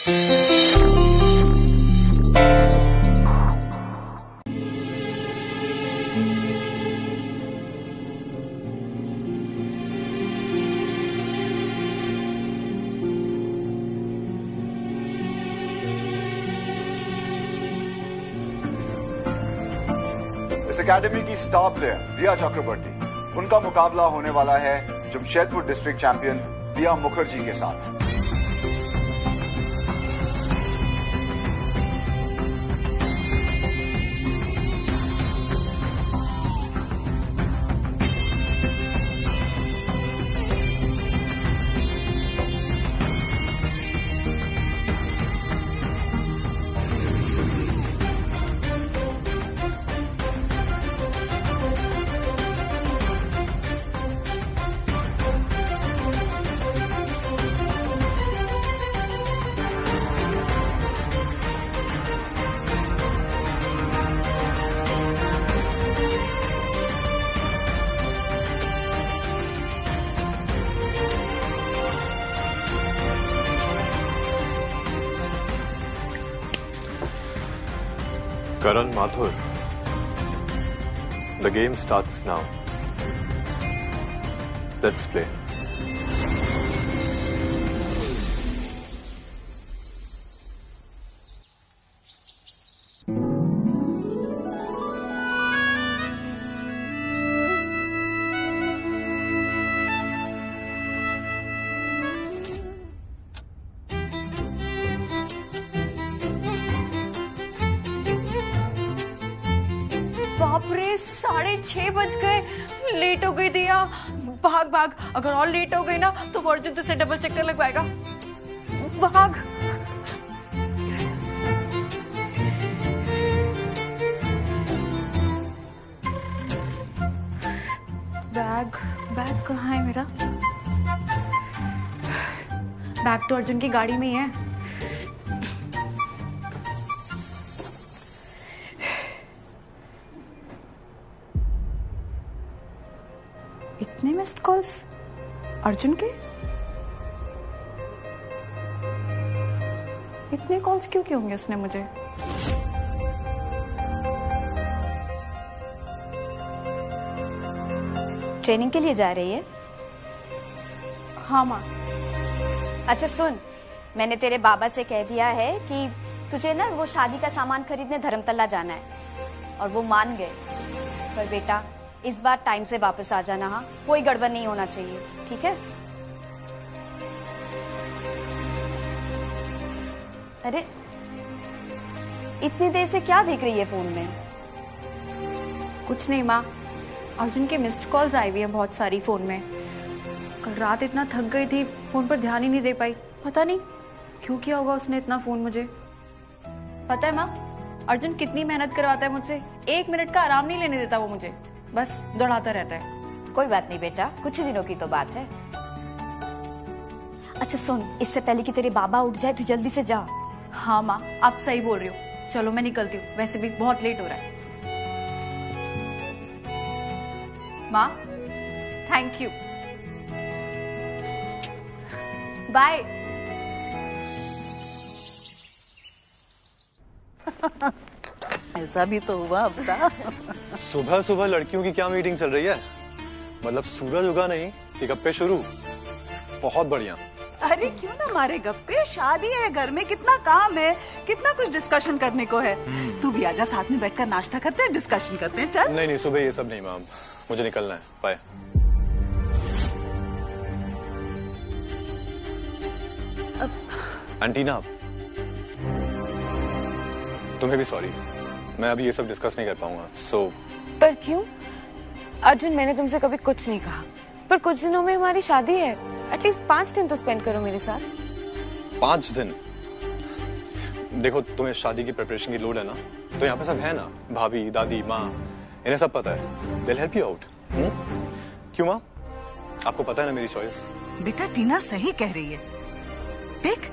इस एकेडमी की star player रिया चक्रवर्ती, उनका मुकाबला होने वाला है जमशेदपुर डिस्ट्रिक्ट चैंपियन दिया मुखर्जी के साथ। Karan Mathur, the game starts now. Let's play. बाप रे, 6:30 बज गए। लेट हो गई दिया। भाग भाग, अगर और लेट हो गई ना तो अर्जुन तुझसे डबल चक्कर लगवाएगा। भाग। बैग कहाँ है मेरा? बैग तो अर्जुन की गाड़ी में ही है। इतने मिस्ड कॉल्स अर्जुन के? इतने कॉल्स क्यों किए होंगे उसने मुझे? ट्रेनिंग के लिए जा रही है? हाँ माँ। अच्छा सुन, मैंने तेरे बाबा से कह दिया है कि तुझे ना वो शादी का सामान खरीदने धर्मतला जाना है और वो मान गए। पर बेटा इस बार टाइम से वापस आ जाना। हाँ, कोई गड़बड़ नहीं होना चाहिए, ठीक है? अरे इतनी देर से क्या देख रही है फोन में? कुछ नहीं माँ, अर्जुन के मिस्ड कॉल्स आई हुई हैं बहुत सारी फोन में। कल रात इतना थक गई थी, फोन पर ध्यान ही नहीं दे पाई। पता नहीं क्यों किया होगा उसने इतना फोन मुझे। पता है माँ, अर्जुन कितनी मेहनत करवाता है मुझसे। 1 मिनट का आराम नहीं लेने देता वो मुझे, बस दौड़ाता रहता है। कोई बात नहीं बेटा, कुछ ही दिनों की तो बात है। अच्छा सुन, इससे पहले कि तेरे बाबा उठ जाए तो जल्दी से जा। हाँ माँ, आप सही बोल रही हो। चलो मैं निकलती हूँ, वैसे भी बहुत लेट हो रहा है। माँ थैंक यू, बाय। ऐसा भी तो हुआ अपना। सुबह सुबह लड़कियों की क्या मीटिंग चल रही है? मतलब सूरज उगा नहीं कि गप्पे शुरू? बहुत बढ़िया। अरे क्यों ना मारे गप्पे, शादी है घर में, कितना काम है, कितना कुछ डिस्कशन करने को है। तू भी आजा, साथ में बैठकर नाश्ता करते हैं, डिस्कशन करते हैं। चल। नहीं सुबह ये सब नहीं मैम, मुझे निकलना है। बाय। आंटी ना, तुम्हें भी सॉरी, मैं अभी ये सब डिस्कस नहीं कर पाऊंगा। पर क्यों अर्जुन, मैंने तुमसे कभी कुछ नहीं कहा, पर कुछ दिनों में हमारी शादी है। एटलीस्ट 5 दिन तो स्पेंड करो मेरे साथ। 5 दिन? देखो तुम्हें शादी की प्रिपरेशन की लोड है ना, तो यहाँ पे सब है ना, भाभी दादी माँ, इन्हें सब पता है। They'll help you out। क्यों माँ, आपको पता है ना मेरी चॉइस। बेटा टीना सही कह रही है, देख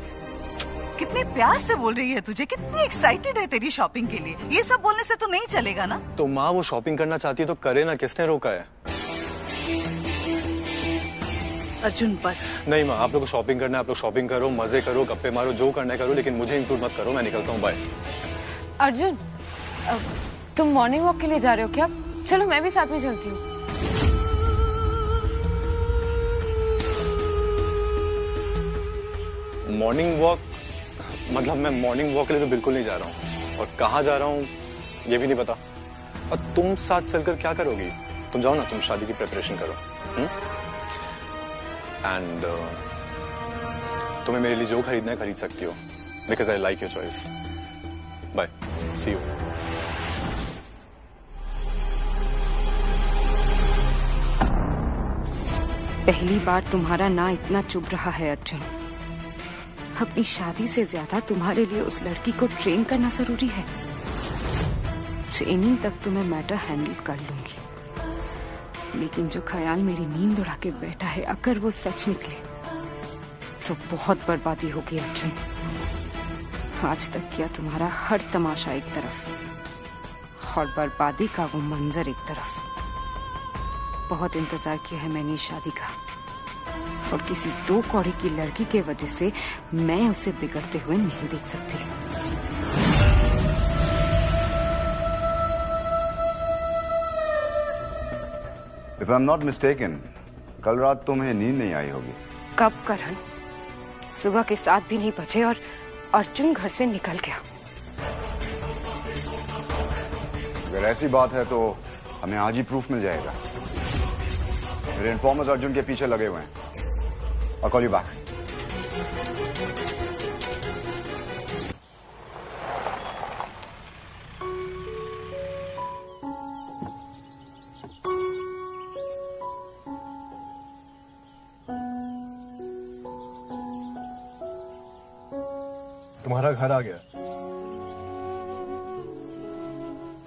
कितने प्यार से बोल रही है तुझे, कितनी एक्साइटेड है तेरी शॉपिंग के लिए। ये सब बोलने से तो नहीं चलेगा ना। तो माँ वो शॉपिंग करना चाहती है तो करे ना, किसने रोका है? अर्जुन बस। नहीं माँ, आप लोग को शॉपिंग करना है, आप लोग शॉपिंग करो, मजे करो, गप्पे मारो, जो करना है करो, लेकिन मुझे इंक्लूड मत करो। मैं निकलता हूँ, बाय। अर्जुन, तुम मॉर्निंग वॉक के लिए जा रहे हो क्या? चलो मैं भी साथ में चलती हूँ। मॉर्निंग वॉक मतलब मैं मॉर्निंग वॉक के लिए तो बिल्कुल नहीं जा रहा हूँ, और कहाँ जा रहा हूँ ये भी नहीं पता। और तुम साथ चलकर क्या करोगी? तुम जाओ ना, तुम शादी की प्रिपरेशन करो। एंड तुम्हें मेरे लिए जो खरीदना है खरीद सकती हो, because I like your choice. Bye, see you. पहली बार तुम्हारा ना इतना चुभ रहा है अर्जुन। अपनी शादी से ज्यादा तुम्हारे लिए उस लड़की को ट्रेन करना जरूरी है। ट्रेनिंग तक तो मैं मैटर हैंडल कर लूंगी, लेकिन जो ख्याल मेरी नींद उड़ा के बैठा है, अगर वो सच निकले तो बहुत बर्बादी होगी अर्जुन। आज तक किया तुम्हारा हर तमाशा एक तरफ और बर्बादी का वो मंजर एक तरफ। बहुत इंतजार किया है मैंने इस शादी का, और किसी दो कौड़ी की लड़की के वजह से मैं उसे बिगड़ते हुए नहीं देख सकती। If I'm not mistaken, कल रात तुम्हें नींद नहीं आई होगी। कब करण? सुबह के 7 भी नहीं बजे और अर्जुन घर से निकल गया। अगर ऐसी बात है तो हमें आज ही प्रूफ मिल जाएगा। मेरे इन्फॉर्मर्स अर्जुन के पीछे लगे हुए हैं। I'll call you back. तुम्हारा घर आ गया।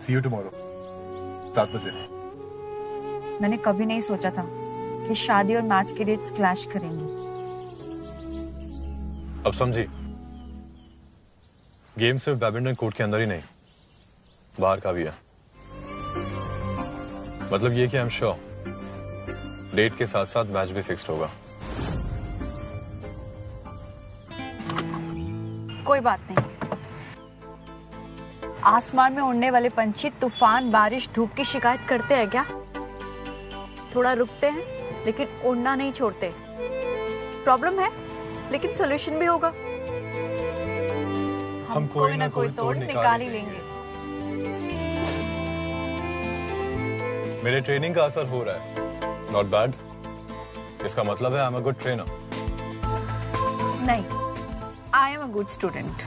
See you tomorrow, 7 बजे। मैंने कभी नहीं सोचा था कि शादी और मैच के डेट्स क्लैश करेंगी। अब समझी, गेम सिर्फ बैडमिंटन कोर्ट के अंदर ही नहीं, बाहर का भी है। मतलब ये कि आई एम श्योर डेट के साथ साथ मैच भी फिक्स्ड होगा। कोई बात नहीं। आसमान में उड़ने वाले पंछी तूफान, बारिश, धूप की शिकायत करते हैं क्या? थोड़ा रुकते हैं लेकिन उड़ना नहीं छोड़ते। प्रॉब्लम है लेकिन सॉल्यूशन भी होगा। हम कोई ना कोई तोड़ निकाल ही लेंगे। मेरे ट्रेनिंग का असर हो रहा है, नॉट बैड। इसका मतलब है I am a good trainer. नहीं, I am a good student.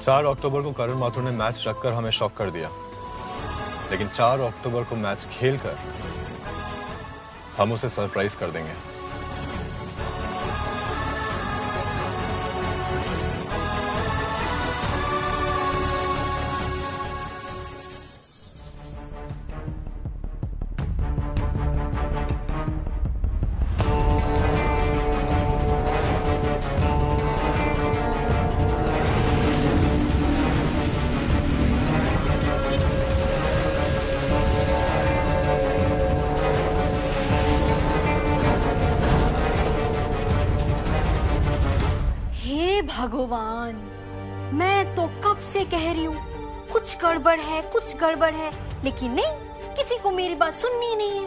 4 अक्टूबर को करण माथुर ने मैच रखकर हमें शॉक कर दिया, लेकिन 4 अक्टूबर को मैच खेलकर हम उसे सरप्राइज कर देंगे। भगवान, मैं तो कब से कह रही हूँ कुछ गड़बड़ है, कुछ गड़बड़ है, लेकिन नहीं, किसी को मेरी बात सुननी नहीं है।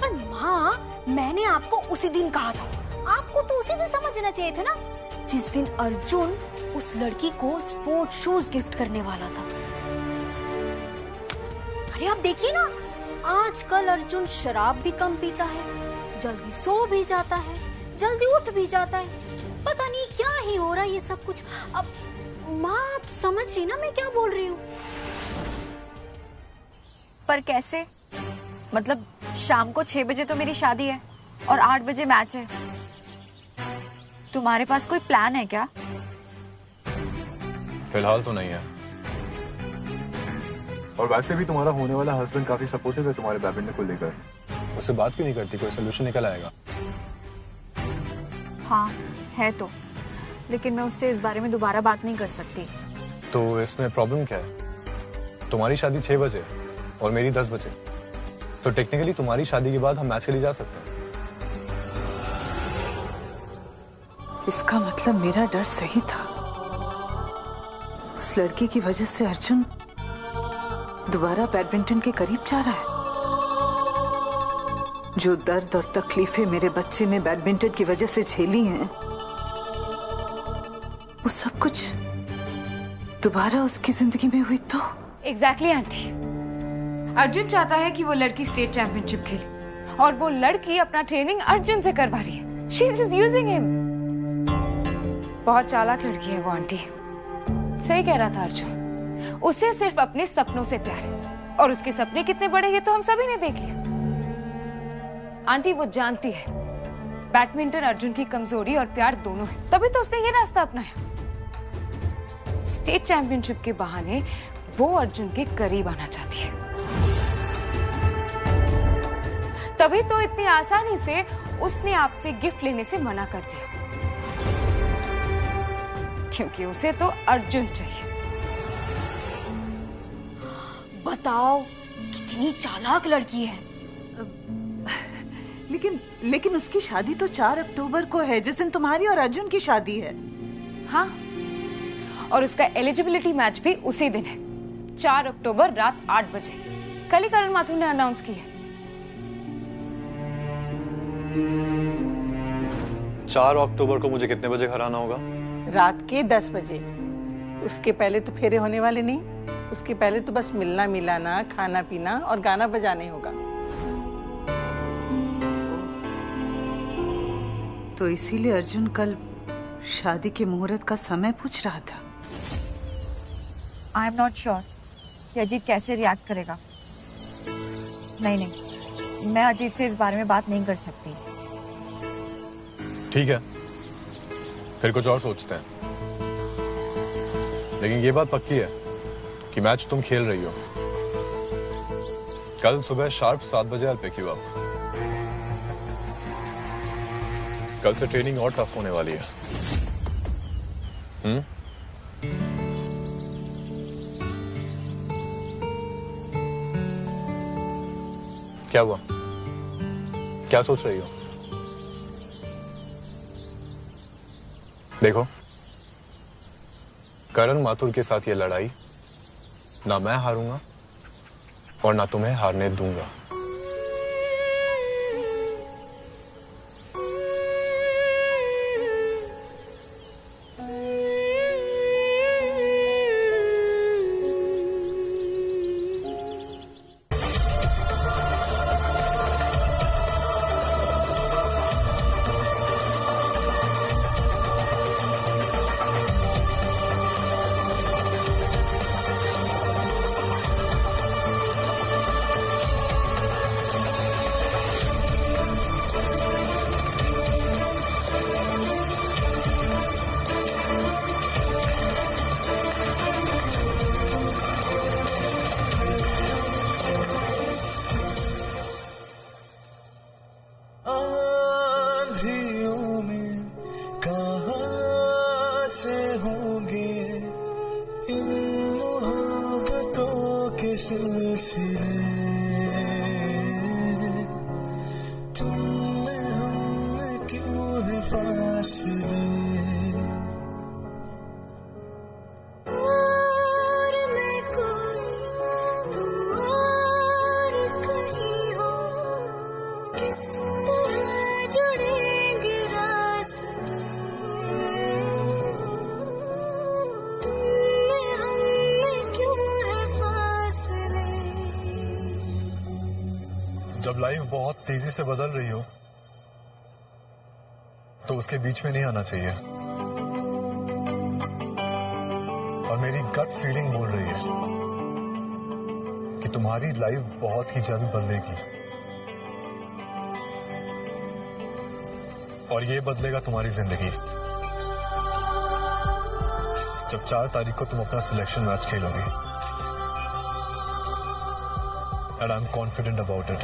पर माँ, मैंने आपको उसी दिन कहा था, आपको तो उसी दिन समझना चाहिए था ना, जिस दिन अर्जुन उस लड़की को स्पोर्ट शूज गिफ्ट करने वाला था। अरे आप देखिए ना, आजकल अर्जुन शराब भी कम पीता है, जल्दी सो भी जाता है, जल्दी उठ भी जाता है। पता नहीं क्या ही हो रहा है ये सब कुछ। अब माँ, आप समझ रही ना मैं क्या बोल रही हूँ? पर कैसे? मतलब शाम को 6 बजे तो मेरी शादी है और 8 बजे मैच है। तुम्हारे पास कोई प्लान है क्या? फिलहाल तो नहीं है। और वैसे भी तुम्हारा होने वाला हस्बैंड काफी सपोर्टिव है तुम्हारे बैडमिंटन को लेकर। उससे बात क्यों नहीं करती? कोई सोल्यूशन निकल आएगा। हाँ है तो, लेकिन मैं उससे इस बारे में दोबारा बात नहीं कर सकती। तो इसमें प्रॉब्लम क्या है? तुम्हारी शादी 6 बजे और मेरी 10 बजे, तो टेक्निकली तुम्हारी शादी के बाद हम मैच के लिए जा सकते हैं। इसका मतलब मेरा डर सही था। उस लड़की की वजह से अर्जुन दोबारा बैडमिंटन के करीब जा रहा है। जो दर्द और तकलीफें मेरे बच्चे ने बैडमिंटन की वजह से झेली हैं, वो सब कुछ दोबारा उसकी जिंदगी में हुई तो। एग्जैक्टली आंटी, अर्जुन चाहता है कि वो लड़की स्टेट चैंपियनशिप खेले और वो लड़की अपना ट्रेनिंग अर्जुन से करवा रही है। She is using him. बहुत चालाक लड़की है वो आंटी। सही कह रहा था अर्जुन, उसे सिर्फ अपने सपनों से प्यार है और उसके सपने कितने बड़े हैं तो हम सभी ने देख लिया। आंटी वो जानती है बैडमिंटन अर्जुन की कमजोरी और प्यार दोनों है, तभी तो उसने ये रास्ता अपनाया। स्टेट चैंपियनशिप के बहाने वो अर्जुन के करीब आना चाहती है, तभी तो इतनी आसानी से उसने आपसे गिफ्ट लेने से मना कर दिया, क्योंकि उसे तो अर्जुन चाहिए। बताओ कितनी चालाक लड़की है। लेकिन उसकी शादी तो 4 अक्टूबर को है, जिस दिन तुम्हारी और अर्जुन की शादी है। हाँ, और उसका एलिजिबिलिटी मैच भी उसी दिन है, 4 अक्टूबर रात 8 बजे। कल ही करण माथुर ने अनाउंस की है। 4 अक्टूबर को मुझे कितने बजे घर आना होगा? रात के 10 बजे। उसके पहले तो फेरे होने वाले नहीं, उसके पहले तो बस मिलना मिलाना, खाना पीना और गाना बजाने होगा। तो इसीलिए अर्जुन कल शादी के मुहूर्त का समय पूछ रहा था। आई एम नॉट श्योर कि अजीत कैसे रिएक्ट करेगा। नहीं, मैं अजीत से इस बारे में बात नहीं कर सकती। ठीक है, फिर कुछ और सोचते हैं। लेकिन ये बात पक्की है कि मैच तुम खेल रही हो। कल सुबह शार्प 7 बजे I'll pick you up। कल से ट्रेनिंग और टफ होने वाली है। क्या हुआ? क्या सोच रही हो? देखो, करण माथुर के साथ ये लड़ाई ना मैं हारूंगा और ना तुम्हें हारने दूंगा। जब लाइफ बहुत तेजी से बदल रही हो तो उसके बीच में नहीं आना चाहिए। और मेरी गट फीलिंग बोल रही है कि तुम्हारी लाइफ बहुत ही जल्द बदलेगी और ये बदलेगा तुम्हारी जिंदगी जब 4 तारीख को तुम अपना सिलेक्शन मैच खेलोगे। And I'm confident about it.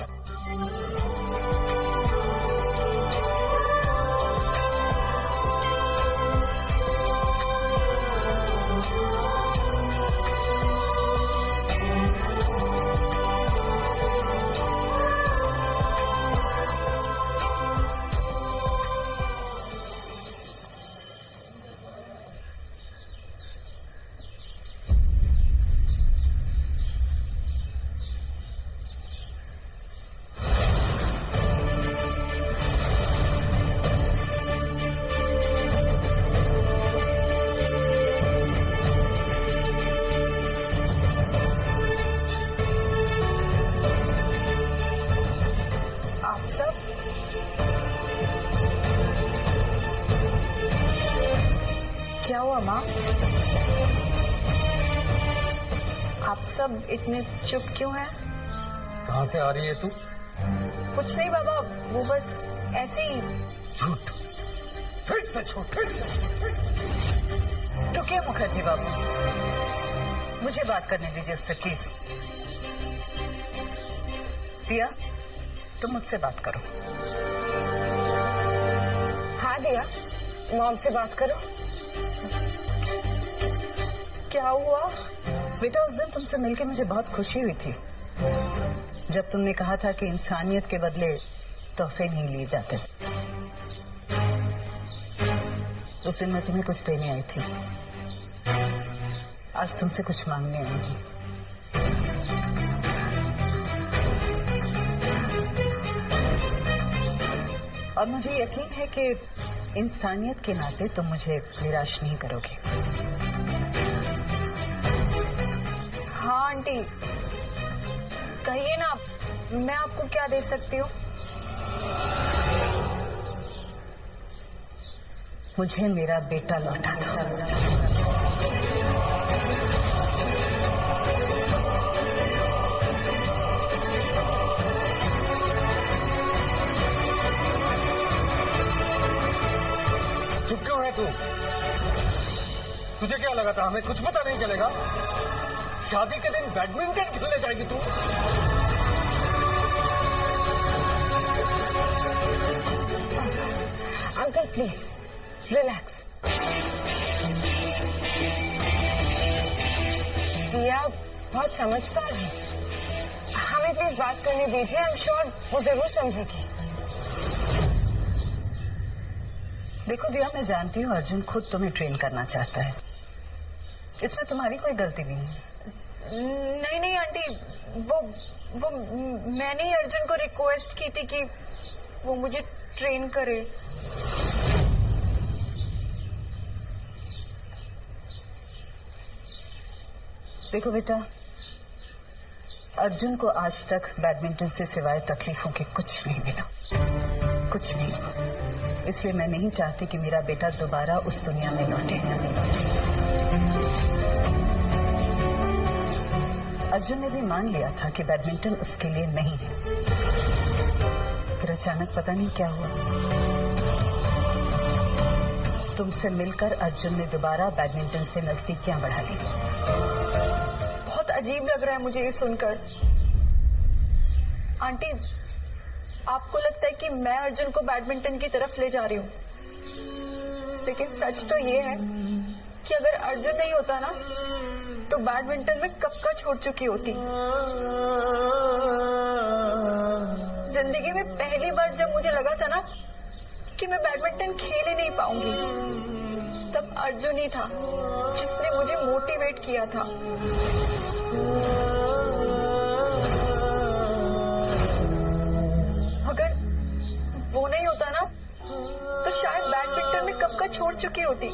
आप सब इतने चुप क्यों हैं? कहाँ से आ रही है तू? कुछ नहीं बाबा, वो बस ऐसे ही। झूठ, फिर से झूठ। रुकिए मुखर्जी बाबू, मुझे बात करने दीजिए उससे प्लीज। दिया, तुम मुझसे बात करो। हाँ दिया, मॉम से बात करो। क्या हुआ? बेटा, उस दिन तुमसे मिलके मुझे बहुत खुशी हुई थी जब तुमने कहा था कि इंसानियत के बदले तोहफे नहीं लिए जाते। उस दिन मैं तुम्हें कुछ देने आई थी, आज तुमसे कुछ मांगने आई हूं। और मुझे यकीन है कि इंसानियत के नाते तुम मुझे निराश नहीं करोगे। हाँ आंटी, कहिए ना, मैं आपको क्या दे सकती हूँ? मुझे मेरा बेटा लौटा दो। चुप क्यों है तू? तुझे क्या लगा था हमें कुछ पता नहीं चलेगा? शादी के दिन बैडमिंटन खेलने जाएगी तू? Uncle please relax. दिया बहुत समझदार है, हमें प्लीज बात करने दीजिए। आई एम श्योर वो जरूर समझेगी। देखो दिया, मैं जानती हूँ अर्जुन खुद तुम्हें ट्रेन करना चाहता है, इसमें तुम्हारी कोई गलती नहीं है। नहीं नहीं आंटी, वो मैंने ही अर्जुन को रिक्वेस्ट की थी कि वो मुझे ट्रेन करे। देखो बेटा, अर्जुन को आज तक बैडमिंटन से सिवाय तकलीफों के कुछ नहीं मिला, कुछ नहीं। इसलिए मैं नहीं चाहती कि मेरा बेटा दोबारा उस दुनिया में लौटे। अर्जुन ने भी मान लिया था कि बैडमिंटन उसके लिए नहीं है, फिर अचानक पता नहीं क्या हुआ, तुमसे मिलकर अर्जुन ने दोबारा बैडमिंटन से नजदीकियां बढ़ा ली। बहुत अजीब लग रहा है मुझे ये सुनकर। आंटी, आपको लगता है कि मैं अर्जुन को बैडमिंटन की तरफ ले जा रही हूँ, लेकिन सच तो ये है कि अगर अर्जुन नहीं होता ना, तो बैडमिंटन में कब का छोड़ चुकी होती। जिंदगी में पहली बार जब मुझे लगा था ना कि मैं बैडमिंटन खेल ही नहीं पाऊंगी, तब अर्जुन ही था जिसने मुझे मोटिवेट किया था। अगर वो नहीं होता ना, तो शायद बैडमिंटन में कब का छोड़ चुकी होती।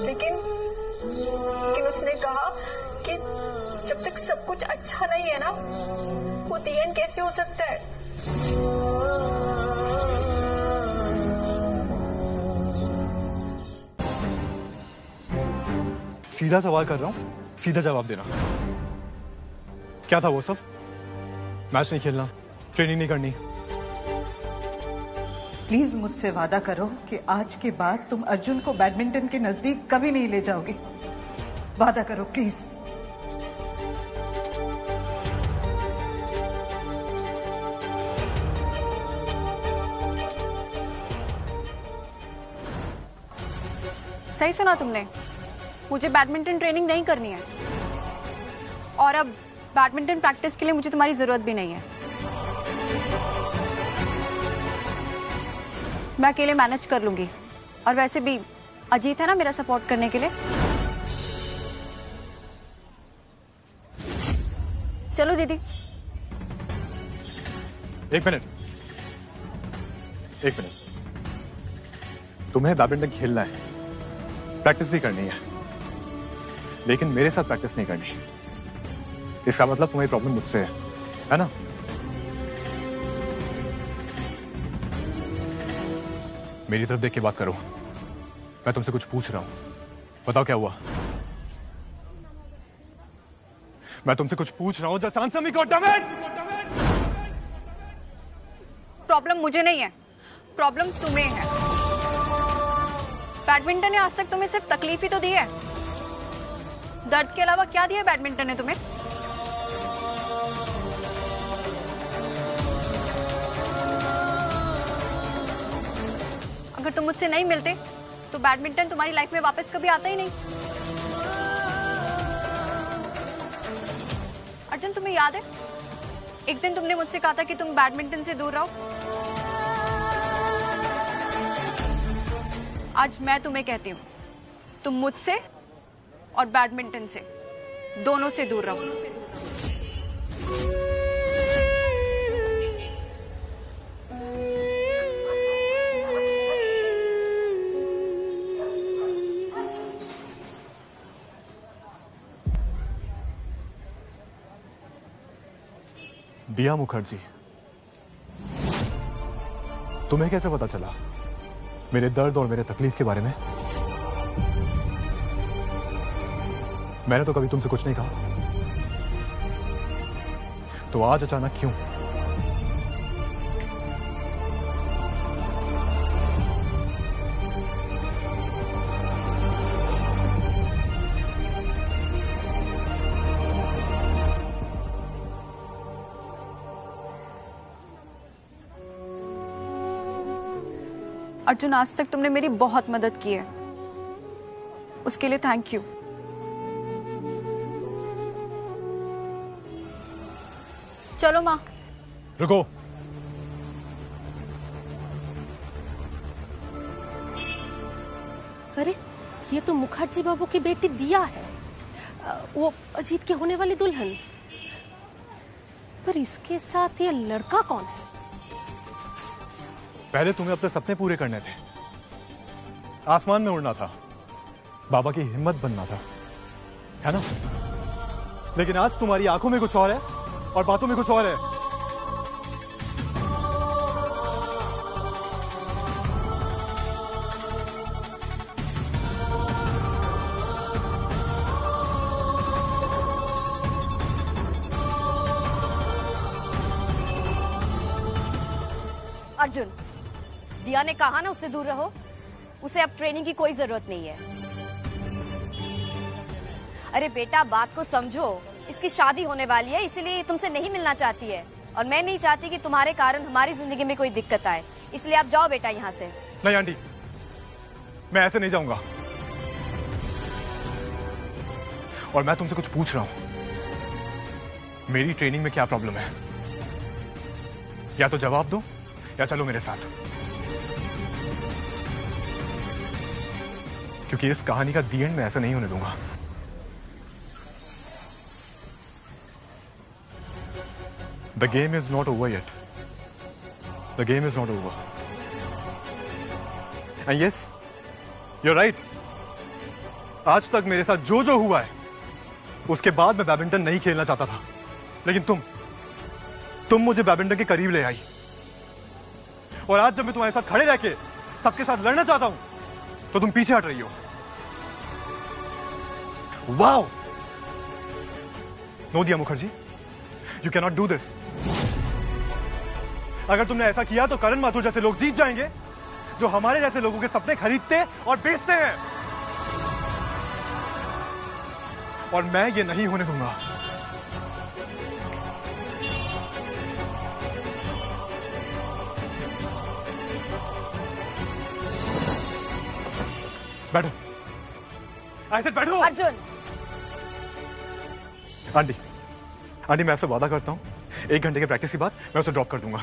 लेकिन उसने कहा कि जब तक सब कुछ अच्छा नहीं है ना, वो दी एंड कैसे हो सकता है। सीधा सवाल कर रहा हूँ, सीधा जवाब देना। क्या था वो सब? मैच नहीं खेलना, ट्रेनिंग नहीं करनी। प्लीज मुझसे वादा करो कि आज के बाद तुम अर्जुन को बैडमिंटन के नजदीक कभी नहीं ले जाओगे। वादा करो प्लीज। सही सुना तुमने, मुझे बैडमिंटन ट्रेनिंग नहीं करनी है, और अब बैडमिंटन प्रैक्टिस के लिए मुझे तुम्हारी जरूरत भी नहीं है। मैं अकेले मैनेज कर लूंगी, और वैसे भी अजीत है ना मेरा सपोर्ट करने के लिए। चलो दीदी। एक मिनट। तुम्हें बैडमिंटन खेलना है, प्रैक्टिस भी करनी है, लेकिन मेरे साथ प्रैक्टिस नहीं करनी। इसका मतलब तुम्हारी प्रॉब्लम मुझसे है ना? मेरी तरफ देख के बात करो, मैं तुमसे कुछ पूछ रहा हूं, बताओ क्या हुआ। मैं तुमसे कुछ पूछ रहा हूं, just answer me god damn it. Problem मुझे नहीं है, प्रॉब्लम तुम्हें है। बैडमिंटन ने आज तक तुम्हें सिर्फ तकलीफ ही तो दी है, दर्द के अलावा क्या दिया बैडमिंटन ने तुम्हें? अगर तुम मुझसे नहीं मिलते तो बैडमिंटन तुम्हारी लाइफ में वापस कभी आता ही नहीं। अर्जुन, तुम्हें याद है एक दिन तुमने मुझसे कहा था कि तुम बैडमिंटन से दूर रहो। आज मैं तुम्हें कहती हूँ, तुम मुझसे और बैडमिंटन से, दोनों से दूर रहो। दिया मुखर्जी, तुम्हें कैसे पता चला मेरे दर्द और मेरे तकलीफ के बारे में? मैंने तो कभी तुमसे कुछ नहीं कहा, तो आज अचानक क्यों? अर्जुन, आज तक तुमने मेरी बहुत मदद की है, उसके लिए थैंक यू। चलो माँ। रुको, अरे ये तो मुखर्जी बाबू की बेटी दिया है, वो अजीत के होने वाली दुल्हन। पर इसके साथ ये लड़का कौन है? पहले तुम्हें अपने सपने पूरे करने थे, आसमान में उड़ना था, बाबा की हिम्मत बनना था, है ना? लेकिन आज तुम्हारी आंखों में कुछ और है और बातों में कुछ और है। अर्जुन, दिया ने कहा ना उससे दूर रहो, उसे अब ट्रेनिंग की कोई जरूरत नहीं है। अरे बेटा, बात को समझो, इसकी शादी होने वाली है, इसीलिए तुमसे नहीं मिलना चाहती है, और मैं नहीं चाहती कि तुम्हारे कारण हमारी जिंदगी में कोई दिक्कत आए, इसलिए आप जाओ बेटा यहाँ से। नहीं आंटी, मैं ऐसे नहीं जाऊंगा, और मैं तुमसे कुछ पूछ रहा हूं, मेरी ट्रेनिंग में क्या प्रॉब्लम है? या तो जवाब दो या चलो मेरे साथ, क्योंकि इस कहानी का दी एंड मैं ऐसा नहीं होने दूंगा। The game is not over yet. The game is not over. And yes, you're right. आज तक मेरे साथ जो जो हुआ है, उसके बाद मैं बैडमिंटन नहीं खेलना चाहता था, लेकिन तुम मुझे बैडमिंटन के करीब ले आई, और आज जब मैं तुम्हारे साथ खड़े रह के सबके साथ लड़ना चाहता हूं, तो तुम पीछे हट रही हो। वाओ! नो दिया Mukherjee, you can not do this. अगर तुमने ऐसा किया तो करण माथुर जैसे लोग जीत जाएंगे, जो हमारे जैसे लोगों के सपने खरीदते और बेचते हैं, और मैं ये नहीं होने दूंगा। बैठो, ऐसे बैठो। अर्जुन! आंटी मैं आपसे वादा करता हूं, 1 घंटे के प्रैक्टिस के बाद मैं उसे ड्रॉप कर दूंगा।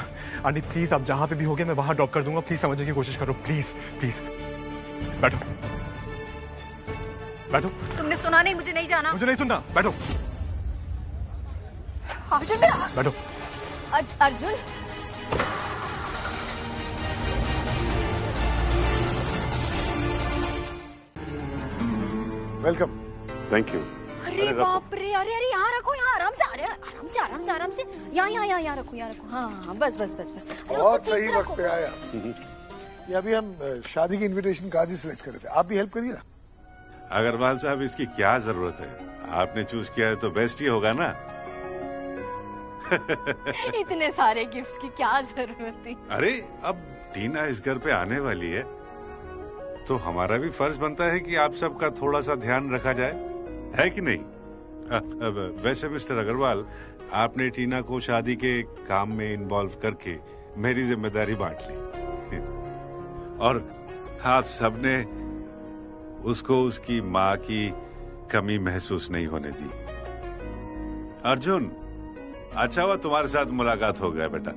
आंटी प्लीज, आप जहां पे भी होगे मैं वहां ड्रॉप कर दूंगा, प्लीज समझने की कोशिश करो, प्लीज प्लीज। बैठो बैठो। तुमने सुना नहीं, मुझे नहीं जाना। मुझे नहीं सुनना, बैठो अर्जुन, बैठो। अर्जुन! वेलकम। Thank you. अरे बाप रे, अरे अरे यहाँ रखो, यहाँ आराम से, अरे आराम से आराम से आराम से, यहाँ यहाँ यहाँ यहाँ रखो, यहाँ रखो। हाँ हाँ, बस बस बस बस। बहुत सही वक्त पे आया। कि अभी हम शादी की इनविटेशन कार्ड ही सिलेक्ट कर रहे थे, आप भी हेल्प करिए ना। अग्रवाल साहब, इसकी क्या जरूरत है? आपने चूज किया है तो बेस्ट ही होगा ना। इतने सारे गिफ्ट्स की क्या जरूरत थी? अरे अब टीना इस घर पे आने वाली है तो हमारा भी फर्ज बनता है कि आप सबका थोड़ा सा ध्यान रखा जाए, है कि नहीं? वैसे मिस्टर अग्रवाल, आपने टीना को शादी के काम में इन्वॉल्व करके मेरी जिम्मेदारी बांट ली और आप सबने उसको उसकी माँ की कमी महसूस नहीं होने दी। अर्जुन, अच्छा हुआ तुम्हारे साथ मुलाकात हो गया बेटा।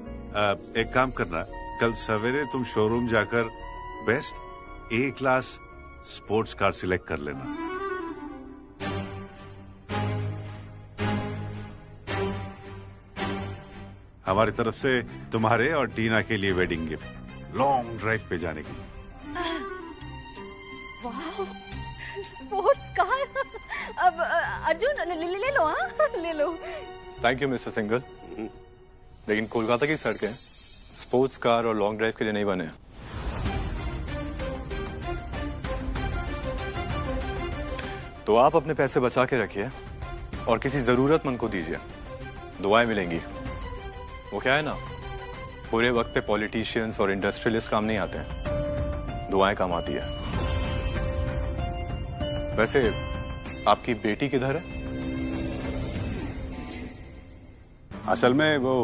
एक काम करना, कल सवेरे तुम शोरूम जाकर best A class sports car select कर लेना। हमारी तरफ से तुम्हारे और टीना के लिए वेडिंग गिफ्ट, लॉन्ग ड्राइव पे जाने के लिए। वाह, स्पोर्ट्स कार। अब अर्जुन ले लो, हाँ ले लो। थैंक यू मिस्टर सिंगल, लेकिन कोलकाता की सड़कें स्पोर्ट्स कार और लॉन्ग ड्राइव के लिए नहीं बने हैं। तो आप अपने पैसे बचा के रखिए और किसी जरूरतमंद को दीजिए, दुआएं मिलेंगी। वो क्या है ना, पूरे वक्त पे पॉलिटिशियंस और इंडस्ट्रियलिस्ट काम नहीं आते हैं, दुआएं काम आती है। वैसे आपकी बेटी किधर है? असल में वो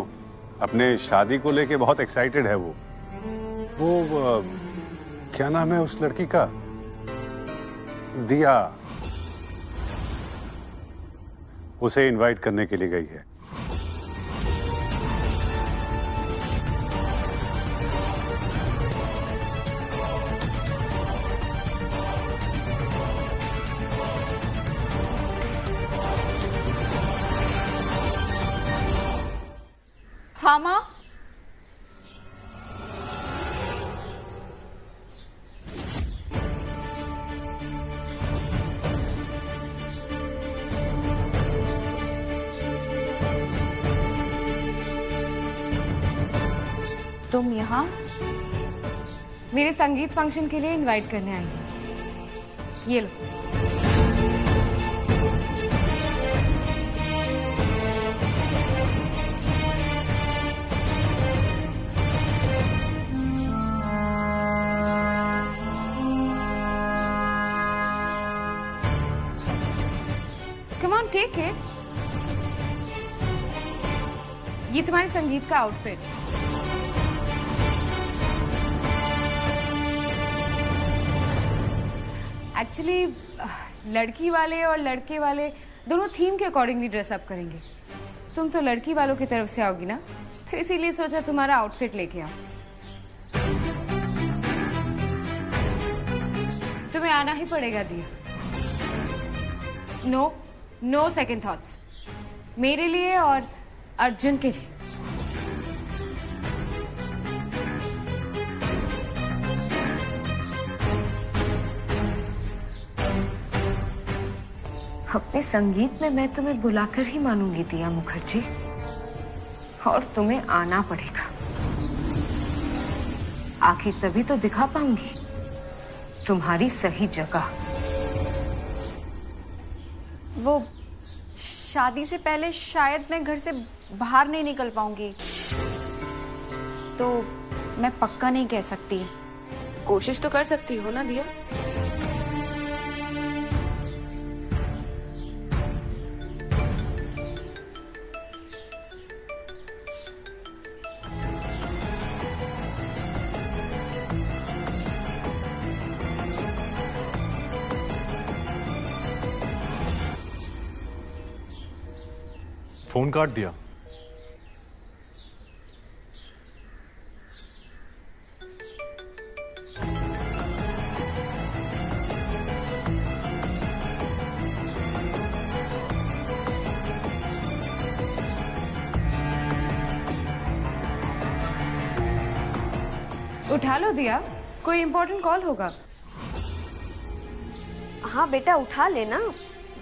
अपने शादी को लेके बहुत एक्साइटेड है। वो क्या नाम है उस लड़की का? दिया। उसे इनवाइट करने के लिए गई है। हाँ माँ। तुम यहाँ मेरे संगीत फंक्शन के लिए इनवाइट करने आई हूँ। ये लो। Come on, take it. ये तुम्हारे संगीत का आउटफिट। एक्चुअली लड़की वाले और लड़के वाले दोनों थीम के अकॉर्डिंगली ड्रेसअप करेंगे। तुम तो लड़की वालों की तरफ से आओगी ना, तो इसीलिए सोचा तुम्हारा आउटफिट लेके आओ। तुम्हें आना ही पड़ेगा दिया। नो सेकंड थॉट्स, मेरे लिए और अर्जुन के लिए। अपने संगीत में मैं तुम्हें बुलाकर ही मानूंगी दिया मुखर्जी, और तुम्हें आना पड़ेगा। आखिर तभी तो दिखा पाऊंगी तुम्हारी सही जगह। वो शादी से पहले शायद मैं घर से बाहर नहीं निकल पाऊंगी, तो मैं पक्का नहीं कह सकती। कोशिश तो कर सकती हो ना दिया। फोन काट दिया। उठा लो दिया, कोई इम्पोर्टेंट कॉल होगा। हाँ बेटा उठा लेना,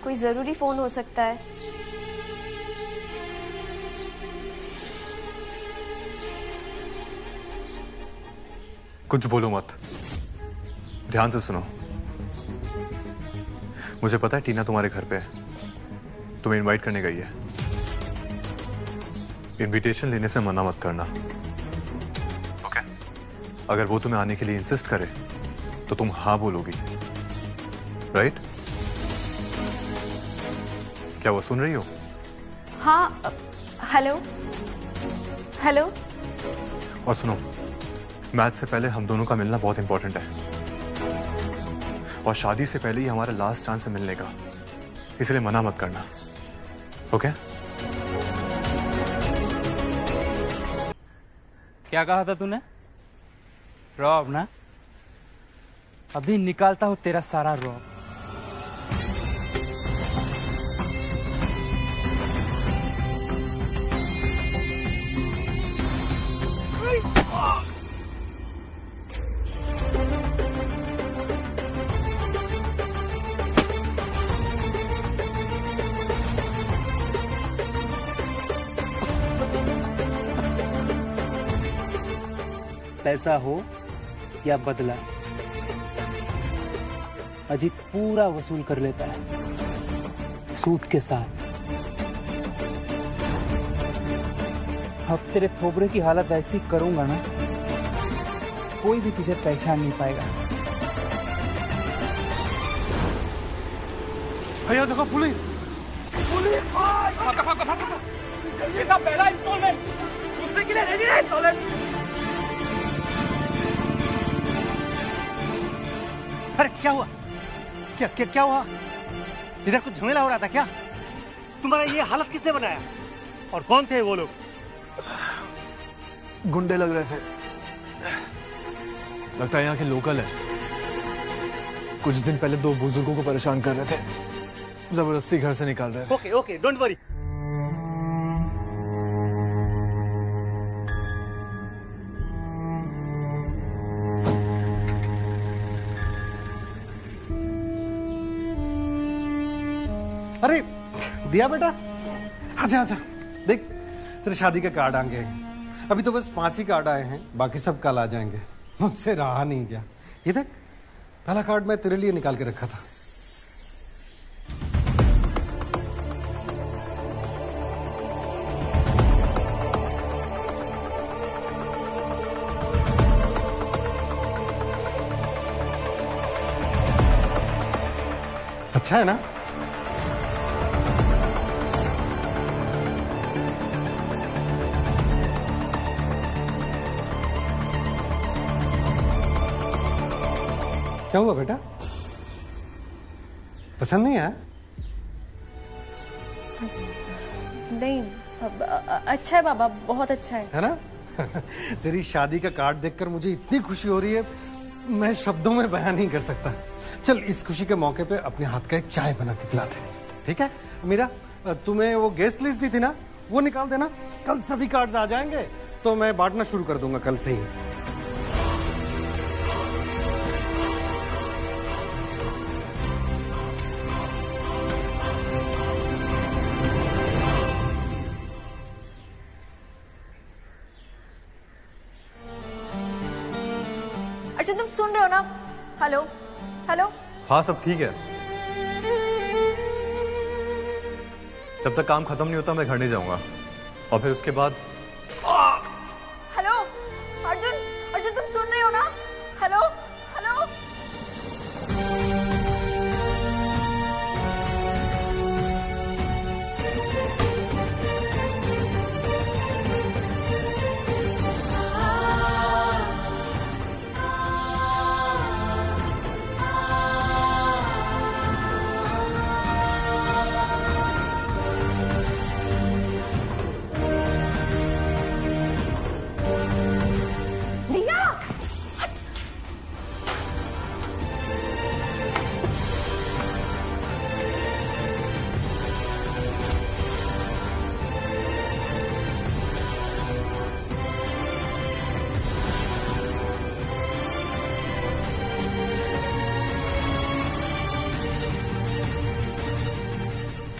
कोई जरूरी फोन हो सकता है। कुछ बोलो मत, ध्यान से सुनो। मुझे पता है टीना तुम्हारे घर पे है, तुम्हें इनवाइट करने गई है। इनविटेशन लेने से मना मत करना, ओके? अगर वो तुम्हें आने के लिए इंसिस्ट करे तो तुम हाँ बोलोगी, राइट? क्या वो सुन रही हो? हाँ, हेलो हेलो। और सुनो, मैच से पहले हम दोनों का मिलना बहुत इंपॉर्टेंट है, और शादी से पहले ही हमारा लास्ट चांस है मिलने का, इसलिए मना मत करना, ओके? क्या कहा था तूने? रॉब ना? अभी निकालता हूं तेरा सारा रॉब। पैसा हो या बदला, अजीत पूरा वसूल कर लेता है सूद के साथ। अब तेरे थोबरे की हालत ऐसी करूंगा ना, कोई भी तुझे पहचान नहीं पाएगा। भैया देखो पुलिस! पुलिस! ये का पहला इंस्टॉलमेंट दूसरे के लिए रेडी है इंस्टॉलमेंट। अरे क्या हुआ? क्या हुआ? इधर कुछ झमेला हो रहा था क्या? तुम्हारा ये हालत किसने बनाया? और कौन थे वो लोग? गुंडे लग रहे थे, लगता है यहाँ के लोकल है। कुछ दिन पहले 2 बुजुर्गों को परेशान कर रहे थे, जबरदस्ती घर से निकाल रहे थे। Okay don't worry. अरे दिया बेटा, आजा आजा, देख तेरे शादी के कार्ड आ गए हैं। अभी तो बस 5 ही कार्ड आए हैं, बाकी सब कल आ जाएंगे। मुझसे रहा नहीं गया। ये देख, पहला कार्ड मैं तेरे लिए निकाल के रखा था। अच्छा है ना? क्या हुआ बेटा, पसंद नहीं आया? नहीं, अच्छा है बाबा, बहुत अच्छा है ना? तेरी शादी का कार्ड देखकर मुझे इतनी खुशी हो रही है, मैं शब्दों में बयान नहीं कर सकता। चल इस खुशी के मौके पे अपने हाथ का एक चाय बना के पिलाते हैं, ठीक है? मीरा, तुम्हें वो गेस्ट लिस्ट दी थी ना, वो निकाल देना। कल सभी कार्ड्स आ जाएंगे तो मैं बांटना शुरू कर दूंगा कल से ही। अच्छा तुम सुन रहे हो ना? Hello hello. हाँ सब ठीक है, जब तक काम खत्म नहीं होता मैं घर नहीं जाऊंगा, और फिर उसके बाद। हेलो अर्जुन, अर्जुन तुम सुन रहे हो ना? Hello hello.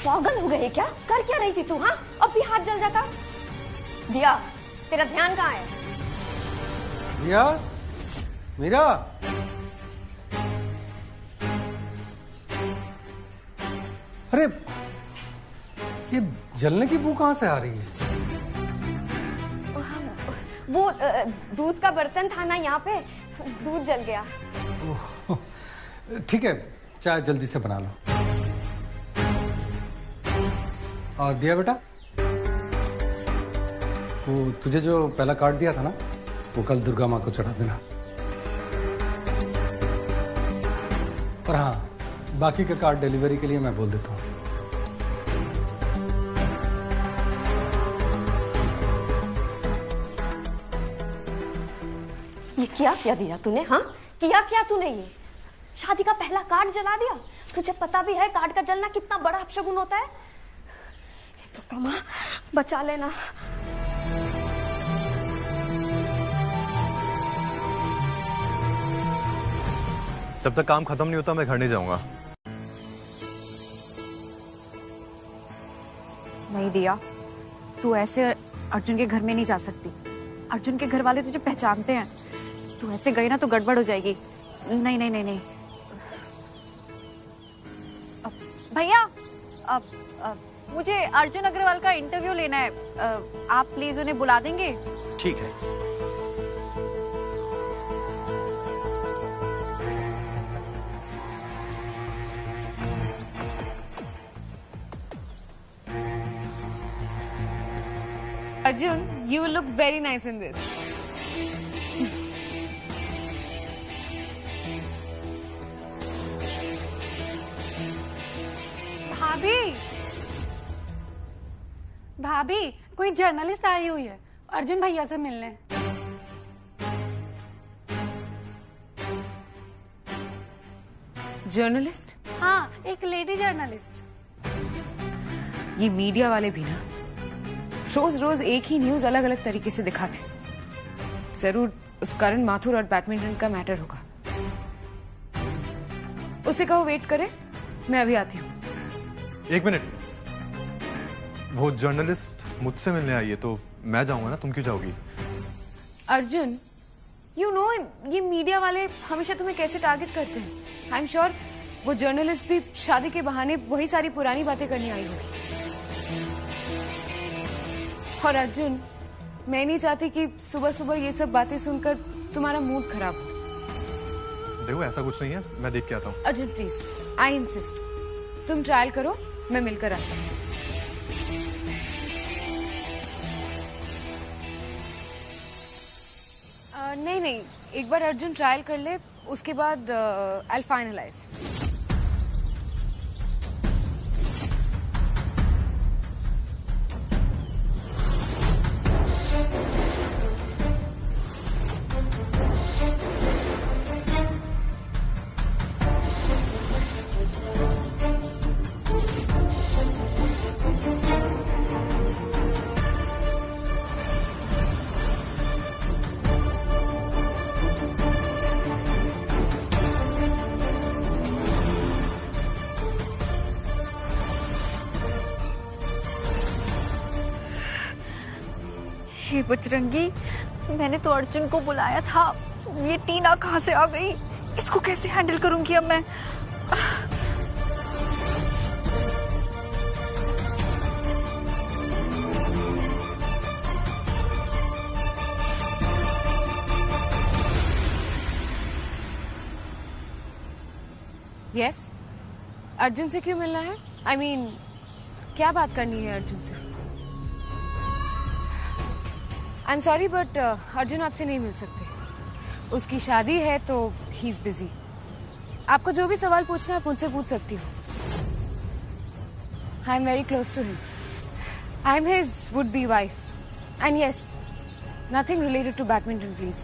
पागल हो गए क्या? कर क्या रही थी तू? हाँ, अब भी हाथ जल जाता। दिया, तेरा ध्यान कहाँ है? दिया, मीरा, अरे ये जलने की बू कहां से आ रही है? वो दूध का बर्तन था ना यहाँ पे, दूध जल गया। ठीक है, चाय जल्दी से बना लो। और दिया बेटा, वो तुझे जो पहला कार्ड दिया था ना, वो कल दुर्गा माँ को चढ़ा देना। और हाँ, बाकी का कार्ड डिलीवरी के लिए मैं बोल देता हूँ। ये क्या दिया तूने? हाँ, क्या तूने? ये शादी का पहला कार्ड जला दिया। तुझे पता भी है कार्ड का जलना कितना बड़ा अपशगुन होता है? तो कमा, बचा लेना। जब तक काम खत्म नहीं होता मैं घर नहीं जाऊंगा। नहीं दिया, तू ऐसे अर्जुन के घर में नहीं जा सकती। अर्जुन के घर वाले तुझे पहचानते हैं। तू ऐसे गई ना तो गड़बड़ हो जाएगी। नहीं नहीं नहीं नहीं। भैया, मुझे अर्जुन अग्रवाल का इंटरव्यू लेना है। आप प्लीज उन्हें बुला देंगे? ठीक है। Arjun, you look very nice in this. भाभी, कोई जर्नलिस्ट आई हुई है अर्जुन भैया से मिलने। जर्नलिस्ट? हाँ, एक लेडी जर्नलिस्ट। ये मीडिया वाले भी ना रोज रोज एक ही न्यूज अलग अलग तरीके से दिखाते। जरूर उस करण माथुर और बैडमिंटन का मैटर होगा। उसे कहो वेट करे, मैं अभी आती हूँ। एक मिनट, वो जर्नलिस्ट मुझसे मिलने आई है तो मैं जाऊंगा ना, तुम क्यों जाओगी? अर्जुन, यू नो ये मीडिया वाले हमेशा तुम्हें कैसे टारगेट करते हैं। आई एम श्योर वो जर्नलिस्ट भी शादी के बहाने वही सारी पुरानी बातें करने आई होगी। और अर्जुन, मैं नहीं चाहती कि सुबह सुबह ये सब बातें सुनकर तुम्हारा मूड खराब हो। देखो ऐसा कुछ नहीं है, मैं देख के आता हूँ। अर्जुन प्लीज, आई इंसिस्ट, तुम ट्रायल करो, मैं मिलकर आती हूँ। नहीं, एक बार अर्जुन ट्रायल कर ले, उसके बाद आई विल फाइनलाइज। हे बजरंगी, मैंने तो अर्जुन को बुलाया था, ये टीना कहाँ से आ गई? इसको कैसे हैंडल करूंगी अब मैं? यस, अर्जुन से क्यों मिलना है? आई मीन, क्या बात करनी है अर्जुन से? I am sorry but Arjun आपसे नहीं मिल सकते। उसकी शादी है तो ही इज बिजी। आपको जो भी सवाल पूछना है आप मुझसे पूछ सकती हो। I am very close to him. I am his would be wife and yes, nothing related to badminton please.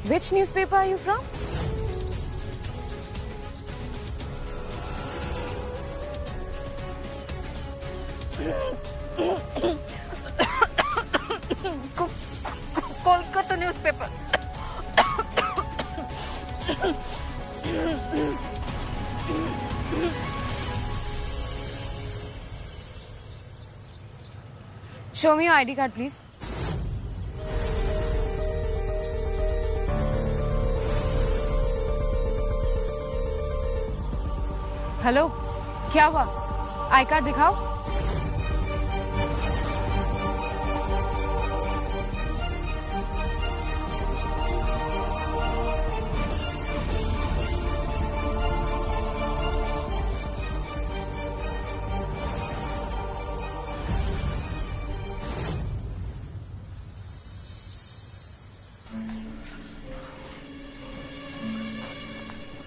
Which newspaper are you from? Kolkata newspaper. Show me your ID card please. Hello, क्या हुआ? I card दिखाओ।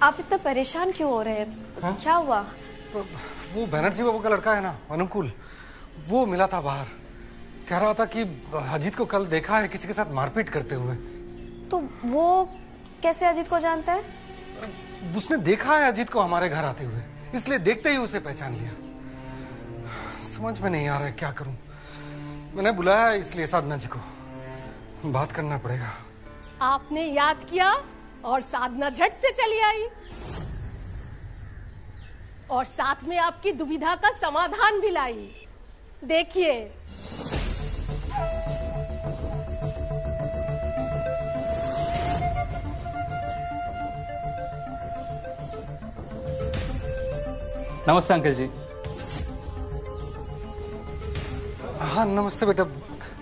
आप इतना परेशान क्यों हो रहे हैं? हाँ? क्या हुआ? वो बनर्जी बाबू का लड़का है ना, अनुकूल, वो मिला था बाहर। कह रहा था कि अजीत को कल देखा है किसी के साथ मारपीट करते हुए। तो वो कैसे अजीत को जानता है? उसने देखा है अजीत को हमारे घर आते हुए, इसलिए देखते ही उसे पहचान लिया। समझ में नहीं आ रहा है क्या करूं। मैंने बुलाया इसलिए साधना जी को बात करना पड़ेगा। आपने याद किया और साधना झट से चली आई और साथ में आपकी दुविधा का समाधान भी लाई। देखिए, नमस्ते अंकल जी। हाँ नमस्ते बेटा,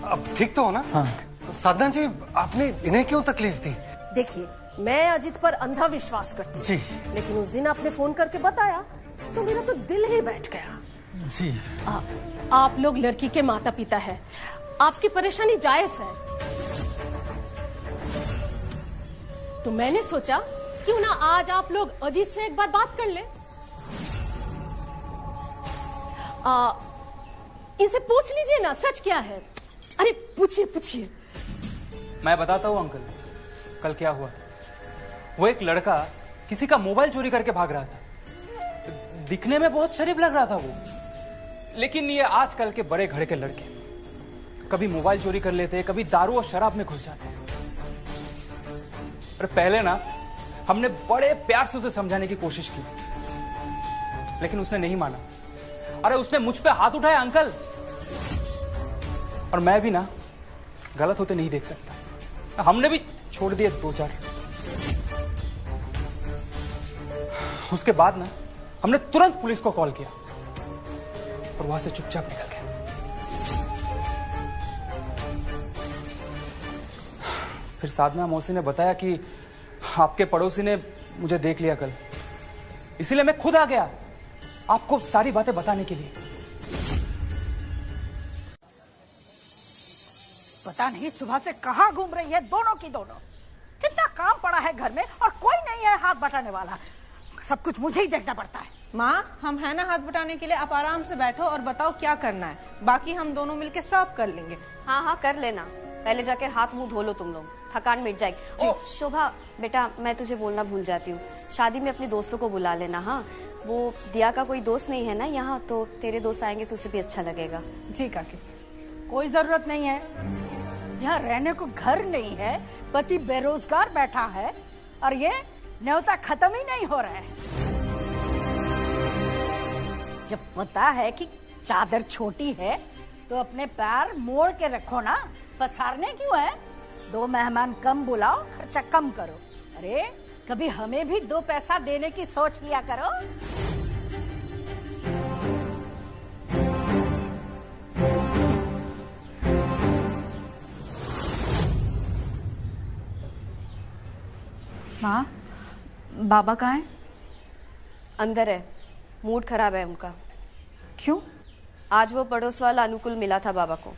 अब ठीक तो हो ना? हाँ। साधना जी, आपने इन्हें क्यों तकलीफ दी? देखिए, मैं अजित पर अंधा विश्वास करती हूँ जी, लेकिन उस दिन आपने फोन करके बताया तो मेरा तो दिल ही बैठ गया। जी। आप लोग लड़की के माता पिता हैं, आपकी परेशानी जायज है। तो मैंने सोचा क्यों ना आज आप लोग अजीत से एक बार बात कर ले। इनसे पूछ लीजिए ना सच क्या है। अरे पूछिए पूछिए। मैं बताता हूँ अंकल, कल क्या हुआ। वो एक लड़का किसी का मोबाइल चोरी करके भाग रहा था। दिखने में बहुत शरीफ लग रहा था वो, लेकिन ये आजकल के बड़े घर के लड़के कभी मोबाइल चोरी कर लेते, कभी दारू और शराब में घुस जाते। और पहले ना हमने बड़े प्यार से उसे समझाने की कोशिश की, लेकिन उसने नहीं माना। अरे उसने मुझ पे हाथ उठाया अंकल, और मैं भी ना गलत होते नहीं देख सकता। हमने भी छोड़ दिए 2-4। उसके बाद ना हमने तुरंत पुलिस को कॉल किया और वहां से चुपचाप निकल गए। फिर साधना मौसी ने बताया कि आपके पड़ोसी ने मुझे देख लिया कल, इसीलिए मैं खुद आ गया आपको सारी बातें बताने के लिए। पता नहीं सुबह से कहाँ घूम रही है दोनों की दोनों। कितना काम पड़ा है घर में और कोई नहीं है हाथ बटाने वाला। सब कुछ मुझे ही देखना पड़ता है। माँ, हम है ना हाथ बटाने के लिए। आप आराम से बैठो और बताओ क्या करना है, बाकी हम दोनों मिलके सब कर लेंगे। हाँ हाँ कर लेना, पहले जाकर हाथ मुंह धो लो तुम लोग, थकान मिट जाएगी। ओ शोभा बेटा, मैं तुझे बोलना भूल जाती हूँ, शादी में अपने दोस्तों को बुला लेना। हाँ, वो दिया का कोई दोस्त नहीं है ना यहाँ, तो तेरे दोस्त आएंगे तो उसे भी अच्छा लगेगा। जी काकी। कोई जरूरत नहीं है, यहाँ रहने को घर नहीं है, पति बेरोजगार बैठा है और ये न्योता खत्म ही नहीं हो रहा है। जब पता है कि चादर छोटी है तो अपने पैर मोड़ के रखो ना, पसारने क्यों है? 2 मेहमान कम बुलाओ, खर्चा कम करो। अरे कभी हमें भी 2 पैसा देने की सोच लिया करो। माँ, बाबा कहाँ हैं? अंदर है, मूड खराब है उनका। क्यों? आज वो पड़ोस वाला अनुकूल मिला था बाबा को,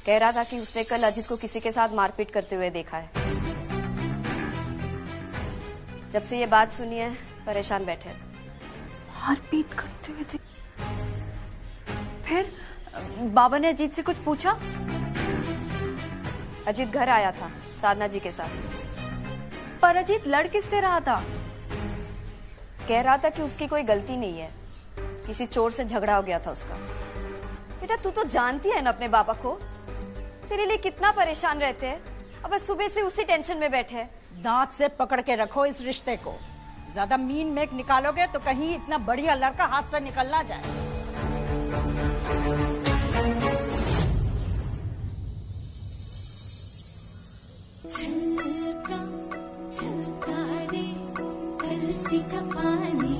कह रहा था कि उसने कल अजीत को किसी के साथ मारपीट करते हुए देखा है। जब से ये बात सुनी है परेशान बैठे। मारपीट करते हुए फिर बाबा ने अजीत से कुछ पूछा? अजीत घर आया था साधना जी के साथ। पर अजीत लड़ किससे रहा था? कह रहा था कि उसकी कोई गलती नहीं है, किसी चोर से झगड़ा हो गया था उसका। बेटा तू तो जानती है ना अपने बाबा को, तेरे लिए कितना परेशान रहते हैं। अब सुबह से उसी टेंशन में बैठे। दांत से पकड़ के रखो इस रिश्ते को, ज्यादा मीन मेक निकालोगे तो कहीं इतना बढ़िया लड़का हाथ से निकल ना जाए। छलका छलका रे कलसी का पानी,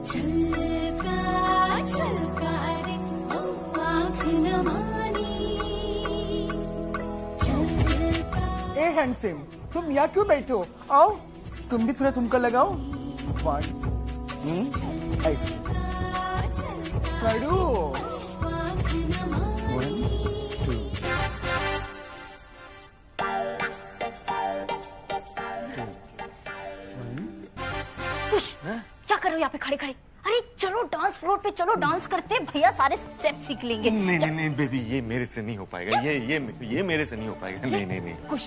छलका छलका रे ओ आँख नमानी, छलका। ए हैंडसम, तुम यहाँ क्यों बैठे हो? आओ तुम भी थोड़ा ठुमका लगाओ। ऐसे करो। 1 2 क्या कर रहे हो यहाँ पे खड़े खड़े? अरे चलो डांस फ्लोर पे चलो, डांस करते भैया सारे स्टेप सीख लेंगे। नहीं बेबी, ये मेरे से नहीं हो पाएगा। ये मेरे से नहीं हो पाएगा। नहीं कुछ